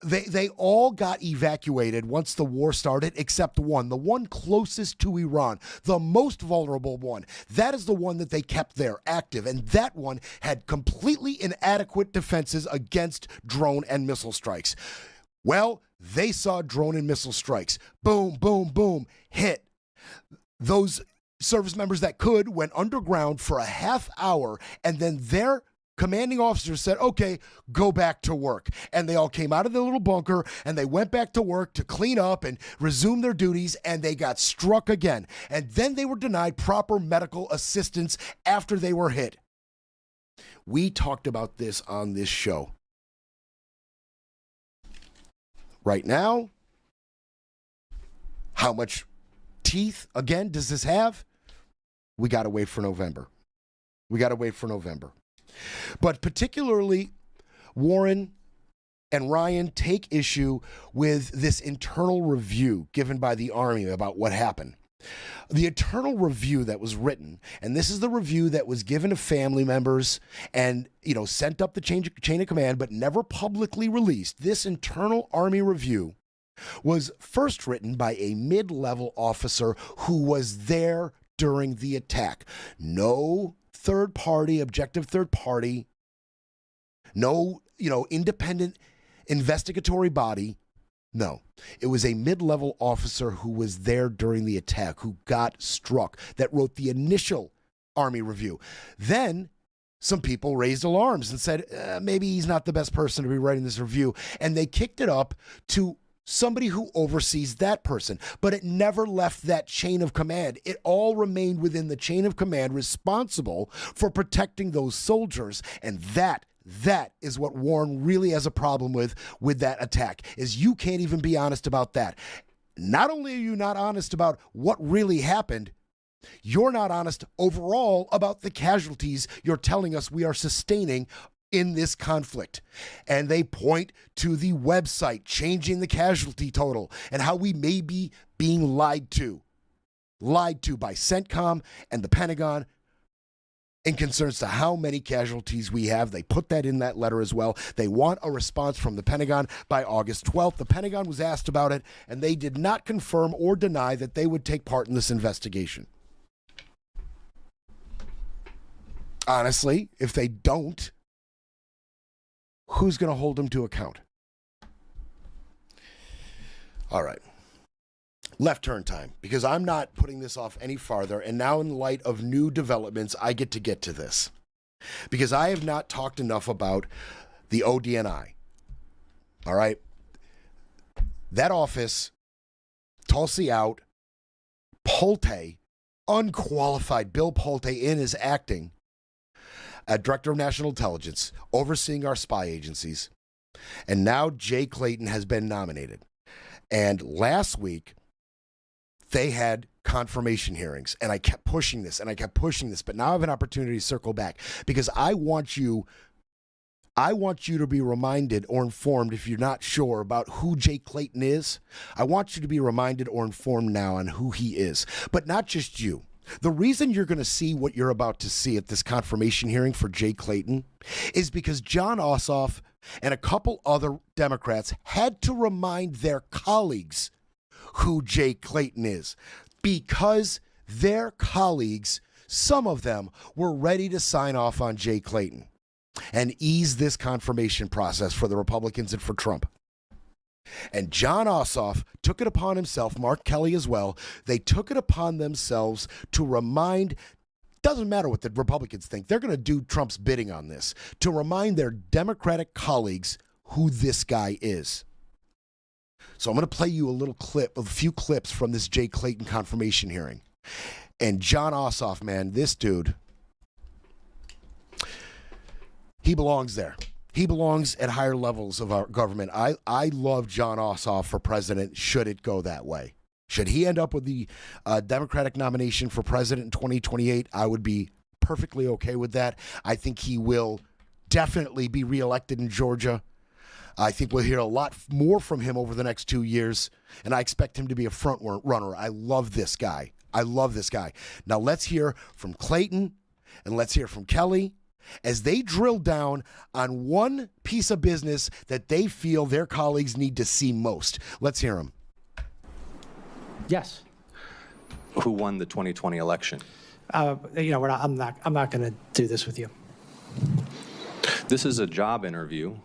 they all got evacuated once the war started, except one, the one closest to Iran, the most vulnerable one. That is the one that they kept there active, and that one had completely inadequate defenses against drone and missile strikes. Well, they saw drone and missile strikes. Boom, boom, boom, hit. Those service members that could went underground for a half hour, and then their commanding officer said, okay, go back to work. And they all came out of their little bunker and they went back to work to clean up and resume their duties, and they got struck again. And then they were denied proper medical assistance after they were hit. We talked about this on this show. Right now, how much teeth, again, does this have? We got to wait for November. But particularly, Warren and Ryan take issue with this internal review given by the Army about what happened. The internal review that was written, and this is the review that was given to family members and, sent up the chain of command, but never publicly released. This internal Army review was first written by a mid-level officer who was there during the attack. No third party, objective third party, no, independent investigatory body. No, it was a mid-level officer who was there during the attack, who got struck, that wrote the initial Army review. Then some people raised alarms and said, maybe he's not the best person to be writing this review. And they kicked it up to somebody who oversees that person, but it never left that chain of command. It all remained within the chain of command responsible for protecting those soldiers. And that is what Warren really has a problem with that attack, is you can't even be honest about that. Not only are you not honest about what really happened, you're not honest overall about the casualties you're telling us we are sustaining in this conflict. And they point to the website changing the casualty total and how we may be being lied to by CENTCOM and the Pentagon in concerns to how many casualties we have. They put that in that letter as well. They want a response from the Pentagon by August 12th. The Pentagon was asked about it, and they did not confirm or deny that they would take part in this investigation. Honestly, if they don't, who's going to hold them to account? All right. Left turn time, because I'm not putting this off any farther. And now, in light of new developments, I get to this, because I have not talked enough about the ODNI. All right. That office, Tulsi out, Pulte, unqualified Bill Pulte in his acting, Director of National Intelligence, overseeing our spy agencies. And now Jay Clayton has been nominated. And last week, they had confirmation hearings, and I kept pushing this, but now I have an opportunity to circle back because I want you to be reminded or informed if you're not sure about who Jay Clayton is. I want you to be reminded or informed now on who he is, but not just you. The reason you're going to see what you're about to see at this confirmation hearing for Jay Clayton is because Jon Ossoff and a couple other Democrats had to remind their colleagues who Jay Clayton is because their colleagues, some of them, were ready to sign off on Jay Clayton and ease this confirmation process for the Republicans and for Trump. And Jon Ossoff took it upon himself, Mark Kelly as well, they took it upon themselves to remind, doesn't matter what the Republicans think, they're going to do Trump's bidding on this, to remind their Democratic colleagues who this guy is. So I'm going to play you a few clips from this Jay Clayton confirmation hearing. And Jon Ossoff, man, this dude, he belongs there. He belongs at higher levels of our government. I love Jon Ossoff for president should it go that way. Should he end up with the Democratic nomination for president in 2028, I would be perfectly okay with that. I think he will definitely be reelected in Georgia. I think we'll hear a lot more from him over the next 2 years, and I expect him to be a front runner. I love this guy. Now let's hear from Clayton, and let's hear from Kelly, as they drill down on one piece of business that they feel their colleagues need to see most. Let's hear them. Yes. Who won the 2020 election? I'm not going to do this with you. This is a job interview.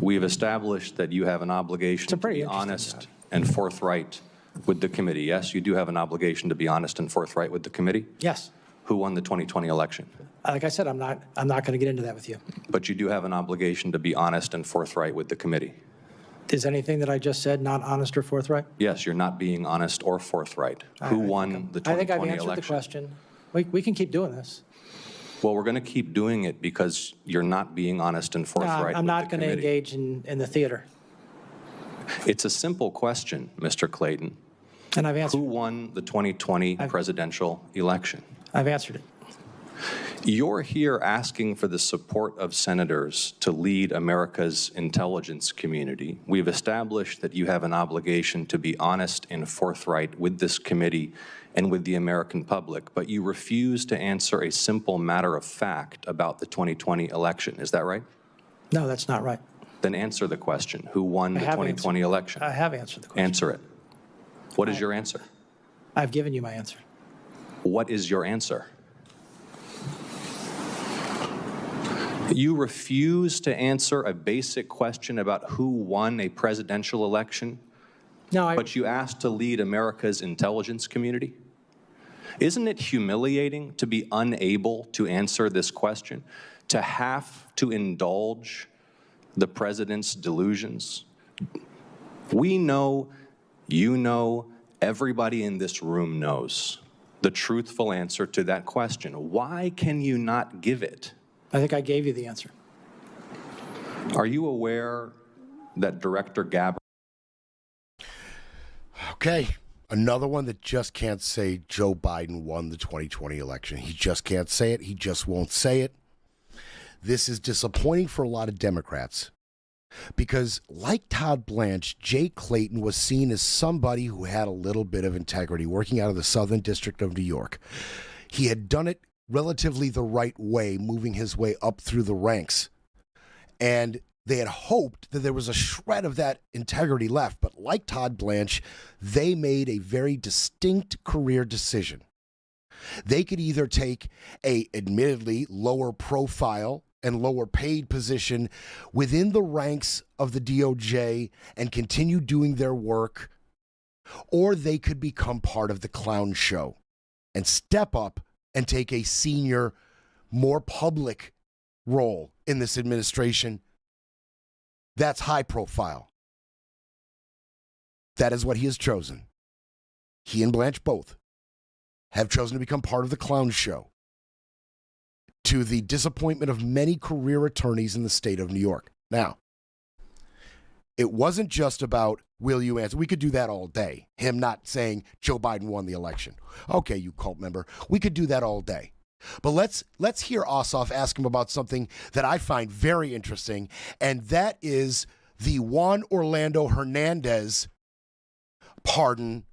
We've established that you have an obligation to be honest and forthright with the committee. Yes, you do have an obligation to be honest and forthright with the committee? Yes. Who won the 2020 election? Like I said, I'm not going to get into that with you. But you do have an obligation to be honest and forthright with the committee. Is anything that I just said not honest or forthright? Yes, you're not being honest or forthright. Who won the 2020 election? I think I've answered the question. We can keep doing this. Well, we're going to keep doing it because you're not being honest and forthright. I'm not going to engage in the theater. It's a simple question, Mr. Clayton. And I've answered. Who won the 2020 presidential election? I've answered it. You're here asking for the support of senators to lead America's intelligence community. We've established that you have an obligation to be honest and forthright with this committee and with the American public, but you refuse to answer a simple matter of fact about the 2020 election. Is that right? No, that's not right. Then answer the question. Who won the 2020 election? I have answered the question. Answer it. What is your answer? I've given you my answer. What is your answer? You refuse to answer a basic question about who won a presidential election, but you asked to lead America's intelligence community? Isn't it humiliating to be unable to answer this question, to have to indulge the president's delusions? We know, you know, everybody in this room knows the truthful answer to that question. Why can you not give it? I think I gave you the answer. Are you aware that Director Gabbard? Okay, another one that just can't say Joe Biden won the 2020 election. He just can't say it. He just won't say it. This is disappointing for a lot of Democrats because, like Todd Blanche, Jay Clayton was seen as somebody who had a little bit of integrity working out of the Southern District of New York. He had done it relatively the right way, moving his way up through the ranks. And they had hoped that there was a shred of that integrity left. But like Todd Blanche, they made a very distinct career decision. They could either take a admittedly lower profile and lower paid position within the ranks of the DOJ and continue doing their work, or they could become part of the clown show and step up and take a senior, more public role in this administration. That's high profile. That is what he has chosen. He and Blanche both have chosen to become part of the clown show, to the disappointment of many career attorneys in the state of New York. Now, it wasn't just about will you answer? We could do that all day. Him not saying Joe Biden won the election. Okay, you cult member. We could do that all day. But let's hear Ossoff ask him about something that I find very interesting, and that is the Juan Orlando Hernandez pardon,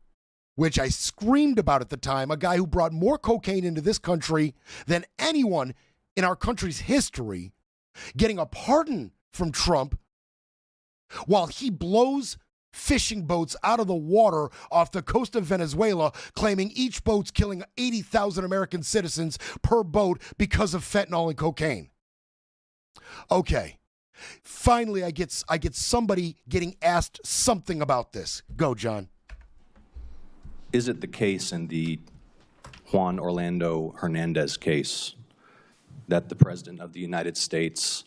which I screamed about at the time, a guy who brought more cocaine into this country than anyone in our country's history, getting a pardon from Trump while he blows fishing boats out of the water off the coast of Venezuela, claiming each boat's killing 80,000 American citizens per boat because of fentanyl and cocaine. Okay. Finally, I get somebody getting asked something about this. Go, John. Is it the case in the Juan Orlando Hernandez case that the President of the United States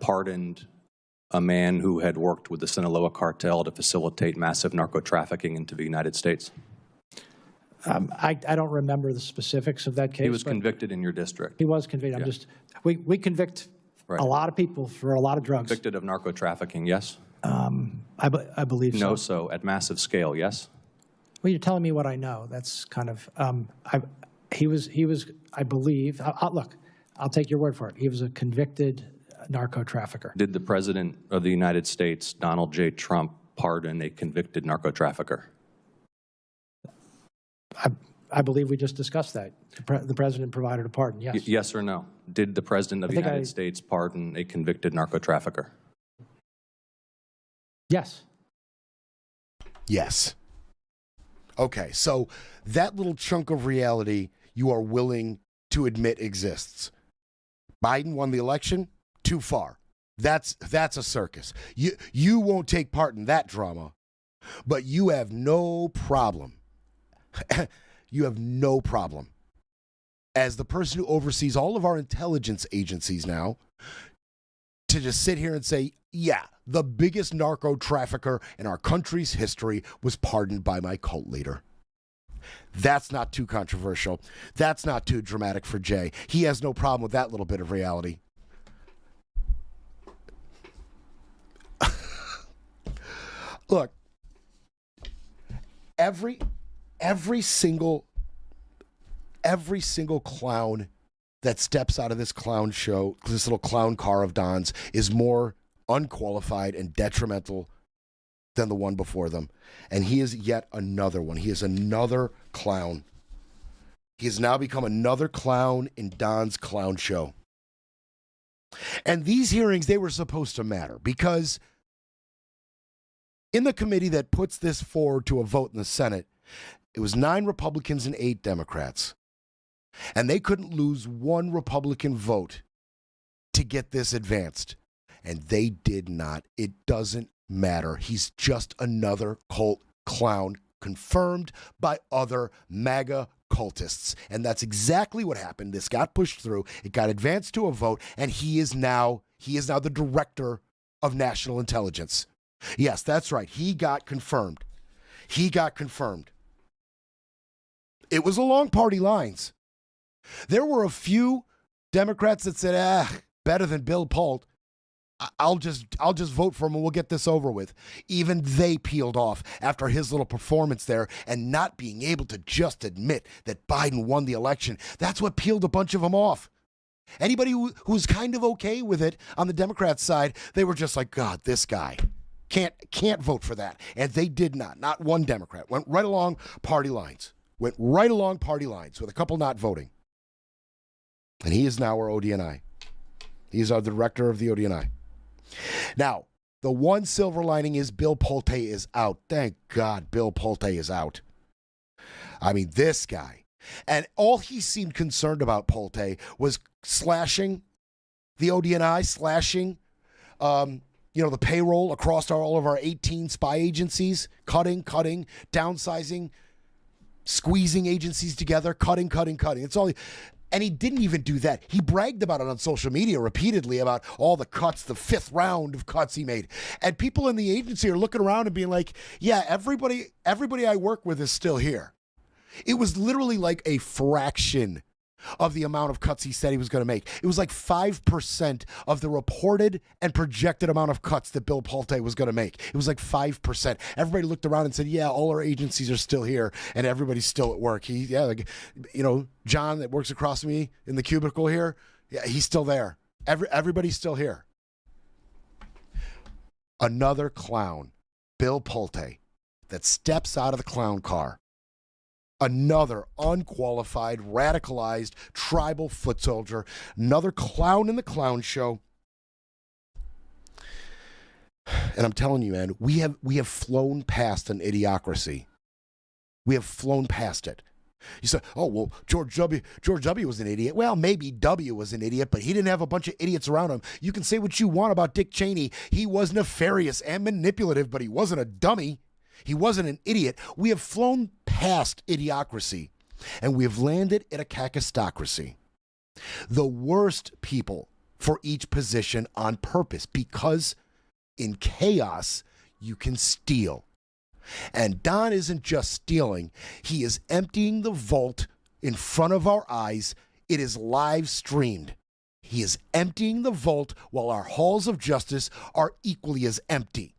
pardoned a man who had worked with the Sinaloa cartel to facilitate massive narco trafficking into the United States? I don't remember the specifics of that case. He was convicted in your district. He was convicted. Yeah. We convict a lot of people for a lot of drugs. Convicted of narco trafficking, yes? I believe so. No, so at massive scale, yes? Well, you're telling me what I know. That's kind of, he was, I believe, look, I'll take your word for it. He was a convicted narco trafficker. Did the President of the United States, Donald J. Trump, pardon a convicted narco trafficker? I believe we just discussed that. The President provided a pardon, yes. Yes or no? Did the President of the United States pardon a convicted narco trafficker? Yes. Yes. Okay, so that little chunk of reality you are willing to admit exists. Biden won the election? Too far. That's a circus. You won't take part in that drama, but you have no problem. You have no problem, as the person who oversees all of our intelligence agencies now, to just sit here and say, yeah, the biggest narco trafficker in our country's history was pardoned by my cult leader. That's not too controversial. That's not too dramatic for Jay. He has no problem with that little bit of reality. Look, every single clown that steps out of this clown show, this little clown car of Don's, is more unqualified and detrimental than the one before them. And he is yet another one. He is another clown. He has now become another clown in Don's clown show. And these hearings, they were supposed to matter because in the committee that puts this forward to a vote in the Senate, it was 9 Republicans and 8 Democrats. And they couldn't lose one Republican vote to get this advanced. And they did not. It doesn't matter. He's just another cult clown confirmed by other MAGA cultists. And that's exactly what happened. This got pushed through. It got advanced to a vote. And he is now the director of national intelligence. Yes, that's right. He got confirmed. It was along party lines. There were a few Democrats that said, better than Bill Pult. I'll just vote for him and we'll get this over with. Even they peeled off after his little performance there and not being able to just admit that Biden won the election. That's what peeled a bunch of them off. Anybody who's kind of okay with it on the Democrat side, they were just like, God, this guy can't vote for that. And they did not. Not one Democrat. Went right along party lines with a couple not voting. And he is now our ODNI. He's our director of the ODNI. Now, the one silver lining is Bill Pulte is out. Thank God Bill Pulte is out. I mean, this guy. And all he seemed concerned about, Pulte, was slashing the ODNI, slashing the payroll across all of our 18 spy agencies, cutting, downsizing, squeezing agencies together, cutting. It's all. And he didn't even do that. He bragged about it on social media repeatedly about all the cuts, the 5th round of cuts he made. And people in the agency are looking around and being like, yeah, everybody I work with is still here. It was literally like a fraction of the amount of cuts he said he was going to make. It was like 5% of the reported and projected amount of cuts that Bill Pulte was going to make. It was like 5%. Everybody looked around and said, yeah, all our agencies are still here and everybody's still at work. John that works across me in the cubicle here, yeah, he's still there. Everybody's still here. Another clown, Bill Pulte, that steps out of the clown car. Another unqualified, radicalized, tribal foot soldier. Another clown in the clown show. And I'm telling you, man, we have flown past an idiocracy. We have flown past it. You say, oh, well, George W. was an idiot. Well, maybe W was an idiot, but he didn't have a bunch of idiots around him. You can say what you want about Dick Cheney. He was nefarious and manipulative, but he wasn't a dummy. He wasn't an idiot. We have flown past idiocracy, and we have landed at a kakistocracy. The worst people for each position on purpose, because in chaos, you can steal. And Don isn't just stealing. He is emptying the vault in front of our eyes. It is live streamed. He is emptying the vault while our halls of justice are equally as empty.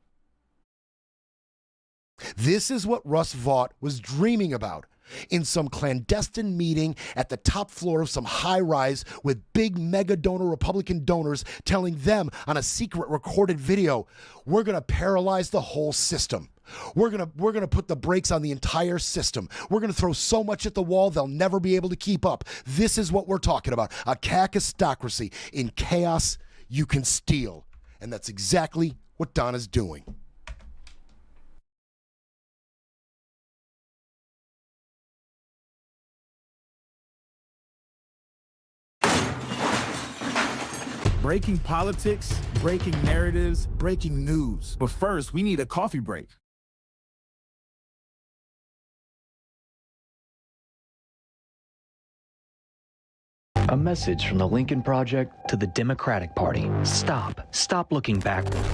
This is what Russ Vought was dreaming about in some clandestine meeting at the top floor of some high rise with big mega donor Republican donors telling them on a secret recorded video, we're going to paralyze the whole system. We're going to put the brakes on the entire system. We're going to throw so much at the wall they'll never be able to keep up. This is what we're talking about. A kakistocracy. In chaos, you can steal. And that's exactly what Don is doing. Breaking politics, breaking narratives, breaking news. But first, we need a coffee break. A message from the Lincoln Project to the Democratic Party. Stop. Stop looking backward.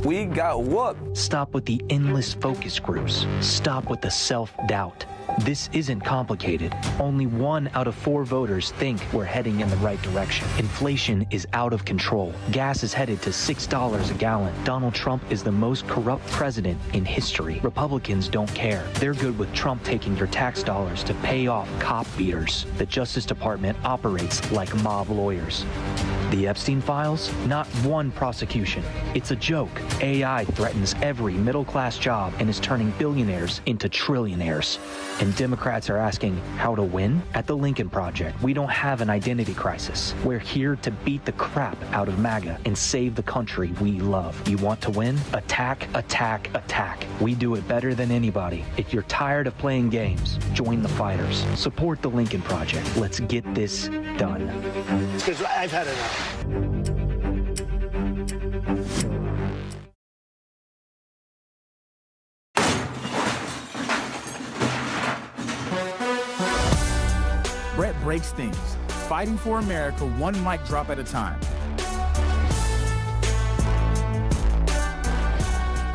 We got whooped. Stop with the endless focus groups. Stop with the self-doubt. This isn't complicated. Only 1 out of 4 voters think we're heading in the right direction. Inflation is out of control. Gas is headed to $6 a gallon. Donald Trump is the most corrupt president in history. Republicans don't care. They're good with Trump taking your tax dollars to pay off cop beaters. The Justice Department operates like mob lawyers. The Epstein files? Not one prosecution. It's a joke. AI threatens every middle-class job and is turning billionaires into trillionaires. And Democrats are asking how to win? At the Lincoln Project, we don't have an identity crisis. We're here to beat the crap out of MAGA and save the country we love. You want to win? Attack, attack, attack. We do it better than anybody. If you're tired of playing games, join the fighters. Support the Lincoln Project. Let's get this done. Because I've had enough. Brett breaks things. Fighting for America, one mic drop at a time.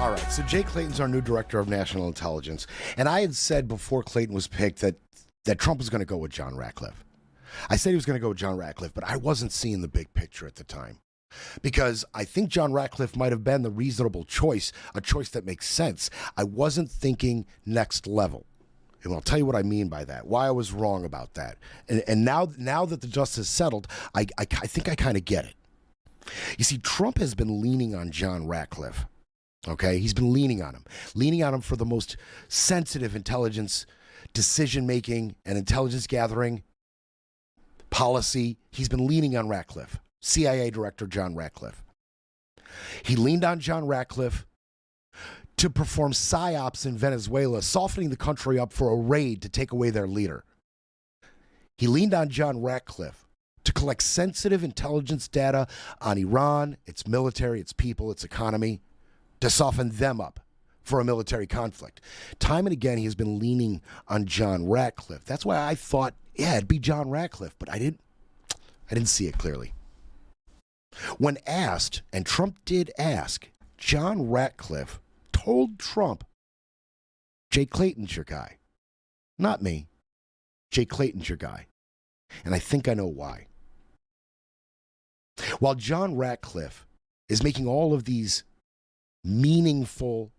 All right, so Jay Clayton's our new director of national intelligence. And I had said before Clayton was picked that Trump was going to go with John Ratcliffe. I said he was going to go with John Ratcliffe, but I wasn't seeing the big picture at the time. Because I think John Ratcliffe might have been the reasonable choice, a choice that makes sense. I wasn't thinking next level. And I'll tell you what I mean by that, why I was wrong about that. And now that the dust has settled, I think I kind of get it. You see, Trump has been leaning on John Ratcliffe, okay? He's been leaning on him for the most sensitive intelligence, decision-making, and intelligence gathering policy. He's been leaning on Ratcliffe, CIA Director John Ratcliffe. He leaned on John Ratcliffe to perform psyops in Venezuela, softening the country up for a raid to take away their leader. He leaned on John Ratcliffe to collect sensitive intelligence data on Iran, its military, its people, its economy, to soften them up for a military conflict. Time and again, he has been leaning on John Ratcliffe. That's why I thought, yeah, it'd be John Ratcliffe, but I didn't see it clearly. When asked, and Trump did ask, John Ratcliffe told Trump, Jay Clayton's your guy. Not me. Jay Clayton's your guy. And I think I know why. While John Ratcliffe is making all of these meaningful,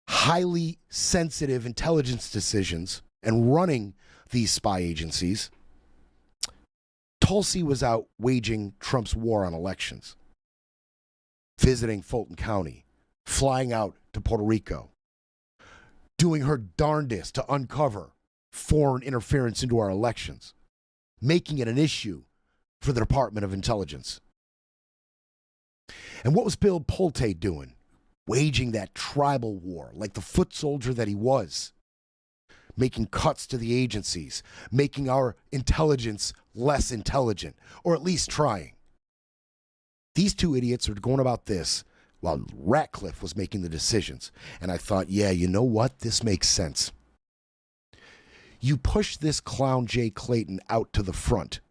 highly sensitive intelligence decisions and running these spy agencies, Tulsi was out waging Trump's war on elections, visiting Fulton County, flying out to Puerto Rico, doing her darndest to uncover foreign interference into our elections, making it an issue for the Department of Intelligence. And what was Bill Pulte doing? Waging that tribal war like the foot soldier that he was, making cuts to the agencies, making our intelligence less intelligent, or at least trying. These two idiots are going about this while Ratcliffe was making the decisions. And I thought, yeah, you know what? This makes sense. You push this clown Jay Clayton out to the front.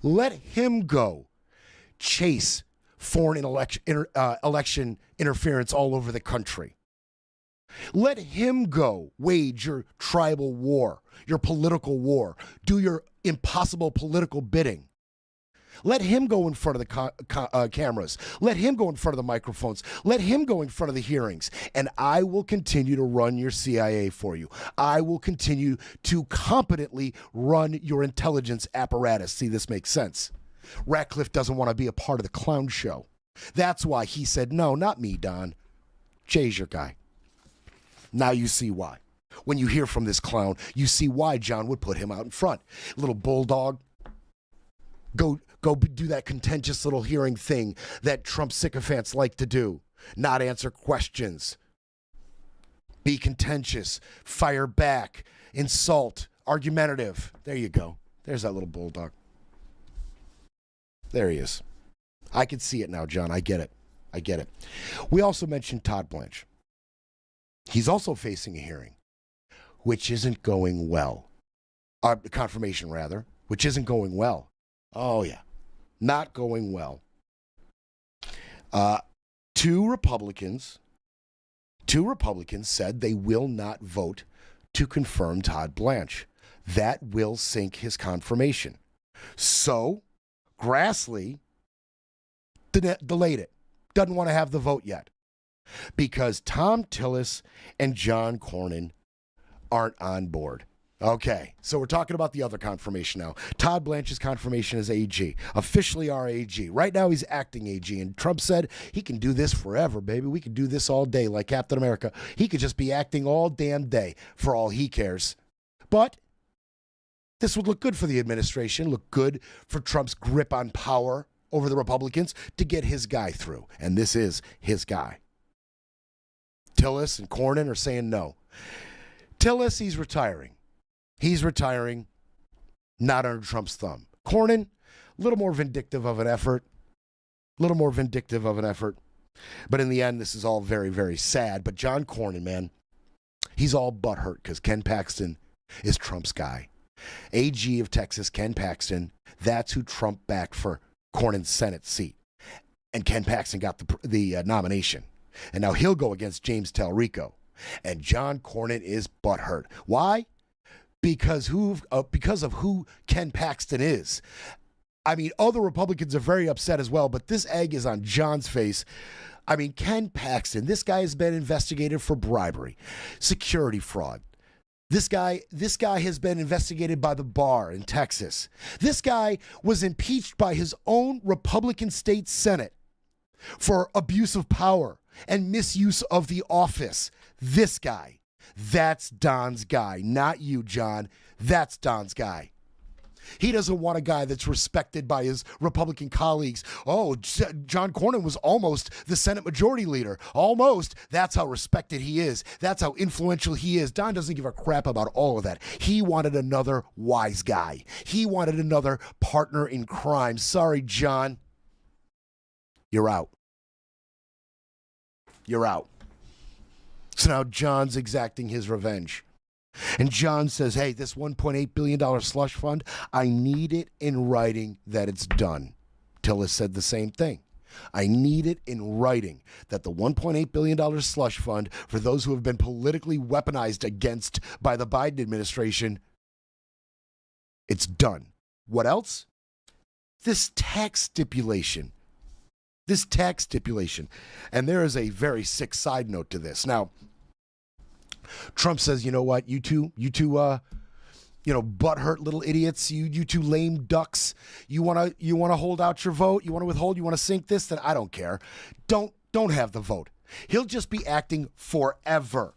Let him go chase foreign election interference all over the country. Let him go wage your tribal war, your political war, do your impossible political bidding. Let him go in front of the cameras. Let him go in front of the microphones. Let him go in front of the hearings. And I will continue to run your CIA for you. I will continue to competently run your intelligence apparatus. See, this makes sense. Ratcliffe doesn't want to be a part of the clown show. That's why he said, no, not me, Don. Jay's your guy. Now you see why. When you hear from this clown, you see why John would put him out in front. Little bulldog, go do that contentious little hearing thing that Trump sycophants like to do. Not answer questions. Be contentious. Fire back. Insult. Argumentative. There you go. There's that little bulldog. There he is. I can see it now, John. I get it. We also mentioned Todd Blanche. He's also facing a hearing, which isn't going well. Confirmation, rather, which isn't going well. Oh, yeah. Not going well. Two Republicans said they will not vote to confirm Todd Blanche. That will sink his confirmation. So, Grassley delayed it. Doesn't want to have the vote yet. Because Tom Tillis and John Cornyn aren't on board. Okay, so we're talking about the other confirmation now. Todd Blanche's confirmation as AG, officially our AG. Right now he's acting AG, and Trump said he can do this forever, baby. We can do this all day like Captain America. He could just be acting all damn day for all he cares. But this would look good for the administration, look good for Trump's grip on power over the Republicans to get his guy through. And this is his guy. Tillis and Cornyn are saying no. Tillis, he's retiring. He's retiring, not under Trump's thumb. Cornyn, a little more vindictive of an effort. But in the end, this is all very, very sad. But John Cornyn, man, he's all butthurt because Ken Paxton is Trump's guy. AG of Texas, Ken Paxton, that's who Trump backed for Cornyn's Senate seat. And Ken Paxton got the nomination. And now he'll go against James Talrico. And John Cornyn is butthurt. Why? Because of who Ken Paxton is. I mean, other Republicans are very upset as well, but this egg is on John's face. I mean, Ken Paxton, this guy has been investigated for bribery, security fraud. This guy has been investigated by the bar in Texas. This guy was impeached by his own Republican state Senate for abuse of power and misuse of the office. This guy. That's Don's guy, not you, John. That's Don's guy. He doesn't want a guy that's respected by his Republican colleagues. Oh, John Cornyn was almost the Senate Majority Leader. Almost. That's how respected he is. That's how influential he is. Don doesn't give a crap about all of that. He wanted another wise guy. He wanted another partner in crime. Sorry, John. You're out. You're out. So now John's exacting his revenge. And John says, hey, this $1.8 billion slush fund, I need it in writing that it's done. Tillis said the same thing. I need it in writing that the $1.8 billion slush fund for those who have been politically weaponized against by the Biden administration It's done. What else? This tax stipulation. And there is a very sick side note to this. Now, Trump says, you know what, you two, butthurt little idiots, you two lame ducks, you want to hold out your vote, you want to withhold, you want to sink this, then I don't care. Don't have the vote. He'll just be acting forever.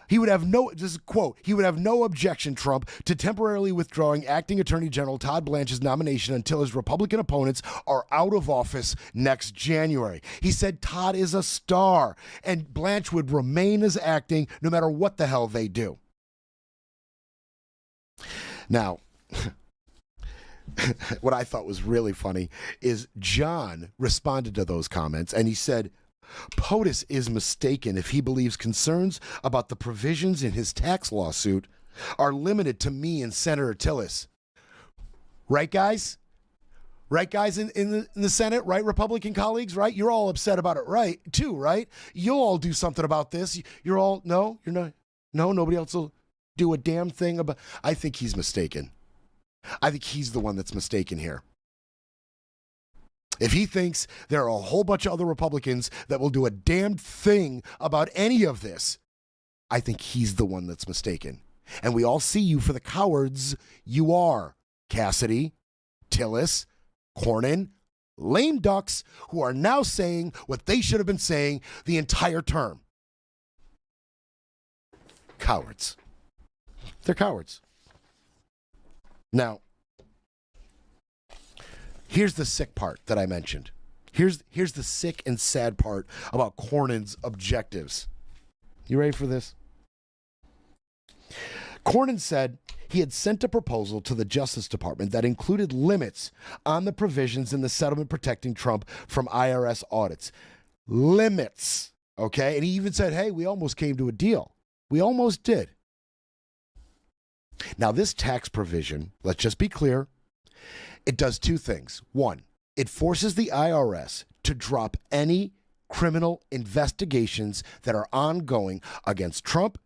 He would have no, this is a quote, he would have no objection, Trump, to temporarily withdrawing acting Attorney General Todd Blanche's nomination until his Republican opponents are out of office next January. He said Todd is a star, and Blanche would remain as acting no matter what the hell they do. Now, what I thought was really funny is John responded to those comments, and he said, POTUS is mistaken if he believes concerns about the provisions in his tax lawsuit are limited to me and Senator Tillis. Right, guys? Right, guys in the Senate? Right, Republican colleagues? Right? You're all upset about it, right? Too, right? You'll all do something about this. You're all, no, you're not. No, nobody else will do a damn thing about. I think he's mistaken. I think he's the one that's mistaken here. If he thinks there are a whole bunch of other Republicans that will do a damn thing about any of this, I think he's the one that's mistaken. And we all see you for the cowards you are. Cassidy, Tillis, Cornyn, lame ducks who are now saying what they should have been saying the entire term. Cowards. They're cowards. Now, here's the sick part that I mentioned. Here's the sick and sad part about Cornyn's objectives. You ready for this? Cornyn said he had sent a proposal to the Justice Department that included limits on the provisions in the settlement protecting Trump from IRS audits. Limits, okay? And he even said, hey, we almost came to a deal. We almost did. Now, this tax provision, let's just be clear, it does two things. One, it forces the IRS to drop any criminal investigations that are ongoing against Trump,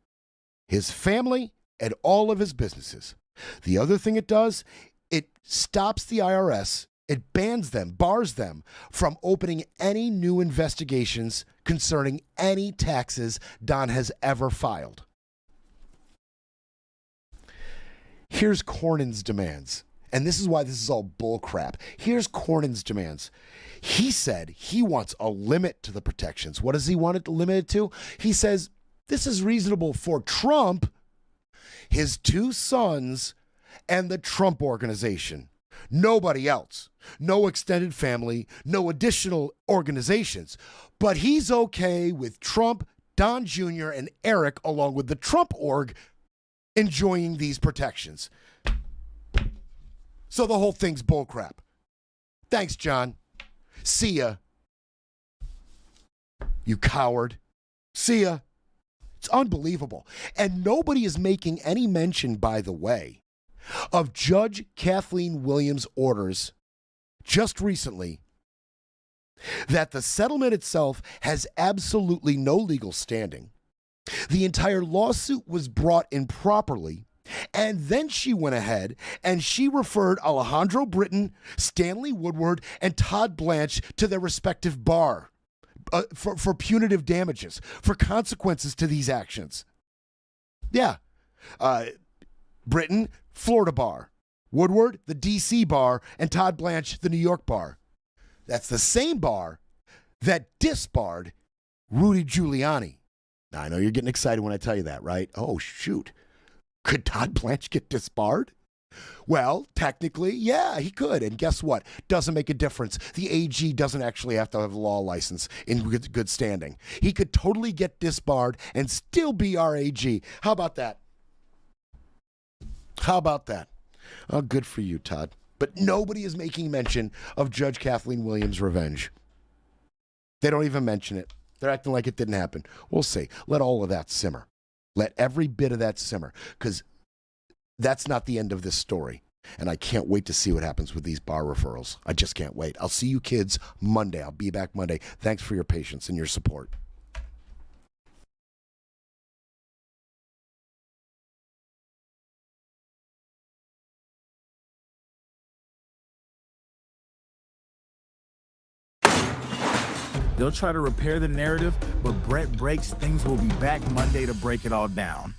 his family, and all of his businesses. The other thing it does, it stops the IRS, it bans them, bars them from opening any new investigations concerning any taxes Don has ever filed. Here's Cornyn's demands. And this is why this is all bullcrap. Here's Cornyn's demands. He said he wants a limit to the protections. What does he want it limited to? He says this is reasonable for Trump, his two sons, and the Trump Organization. Nobody else. No extended family, no additional organizations. But he's okay with Trump, Don Jr., and Eric, along with the Trump Org, enjoying these protections. So the whole thing's bullcrap. Thanks, John. See ya. You coward. See ya. It's unbelievable. And nobody is making any mention, by the way, of Judge Kathleen Williams' orders just recently that the settlement itself has absolutely no legal standing. The entire lawsuit was brought improperly, and then she went ahead and she referred Alejandro Britton, Stanley Woodward, and Todd Blanche to their respective bar for punitive damages, for consequences to these actions. Yeah. Britton, Florida bar. Woodward, the D.C. bar, and Todd Blanche, the New York bar. That's the same bar that disbarred Rudy Giuliani. Now, I know you're getting excited when I tell you that, right? Oh, shoot. Could Todd Blanche get disbarred? Well, technically, yeah, he could. And guess what? Doesn't make a difference. The AG doesn't actually have to have a law license in good standing. He could totally get disbarred and still be our AG. How about that? How about that? Oh, good for you, Todd. But nobody is making mention of Judge Kathleen Williams' revenge. They don't even mention it. They're acting like it didn't happen. We'll see. Let all of that simmer. Let every bit of that simmer, because that's not the end of this story. And I can't wait to see what happens with these bar referrals. I just can't wait. I'll see you kids Monday. I'll be back Monday. Thanks for your patience and your support. They'll try to repair the narrative, but Brett Breaks Things will be back Monday to break it all down.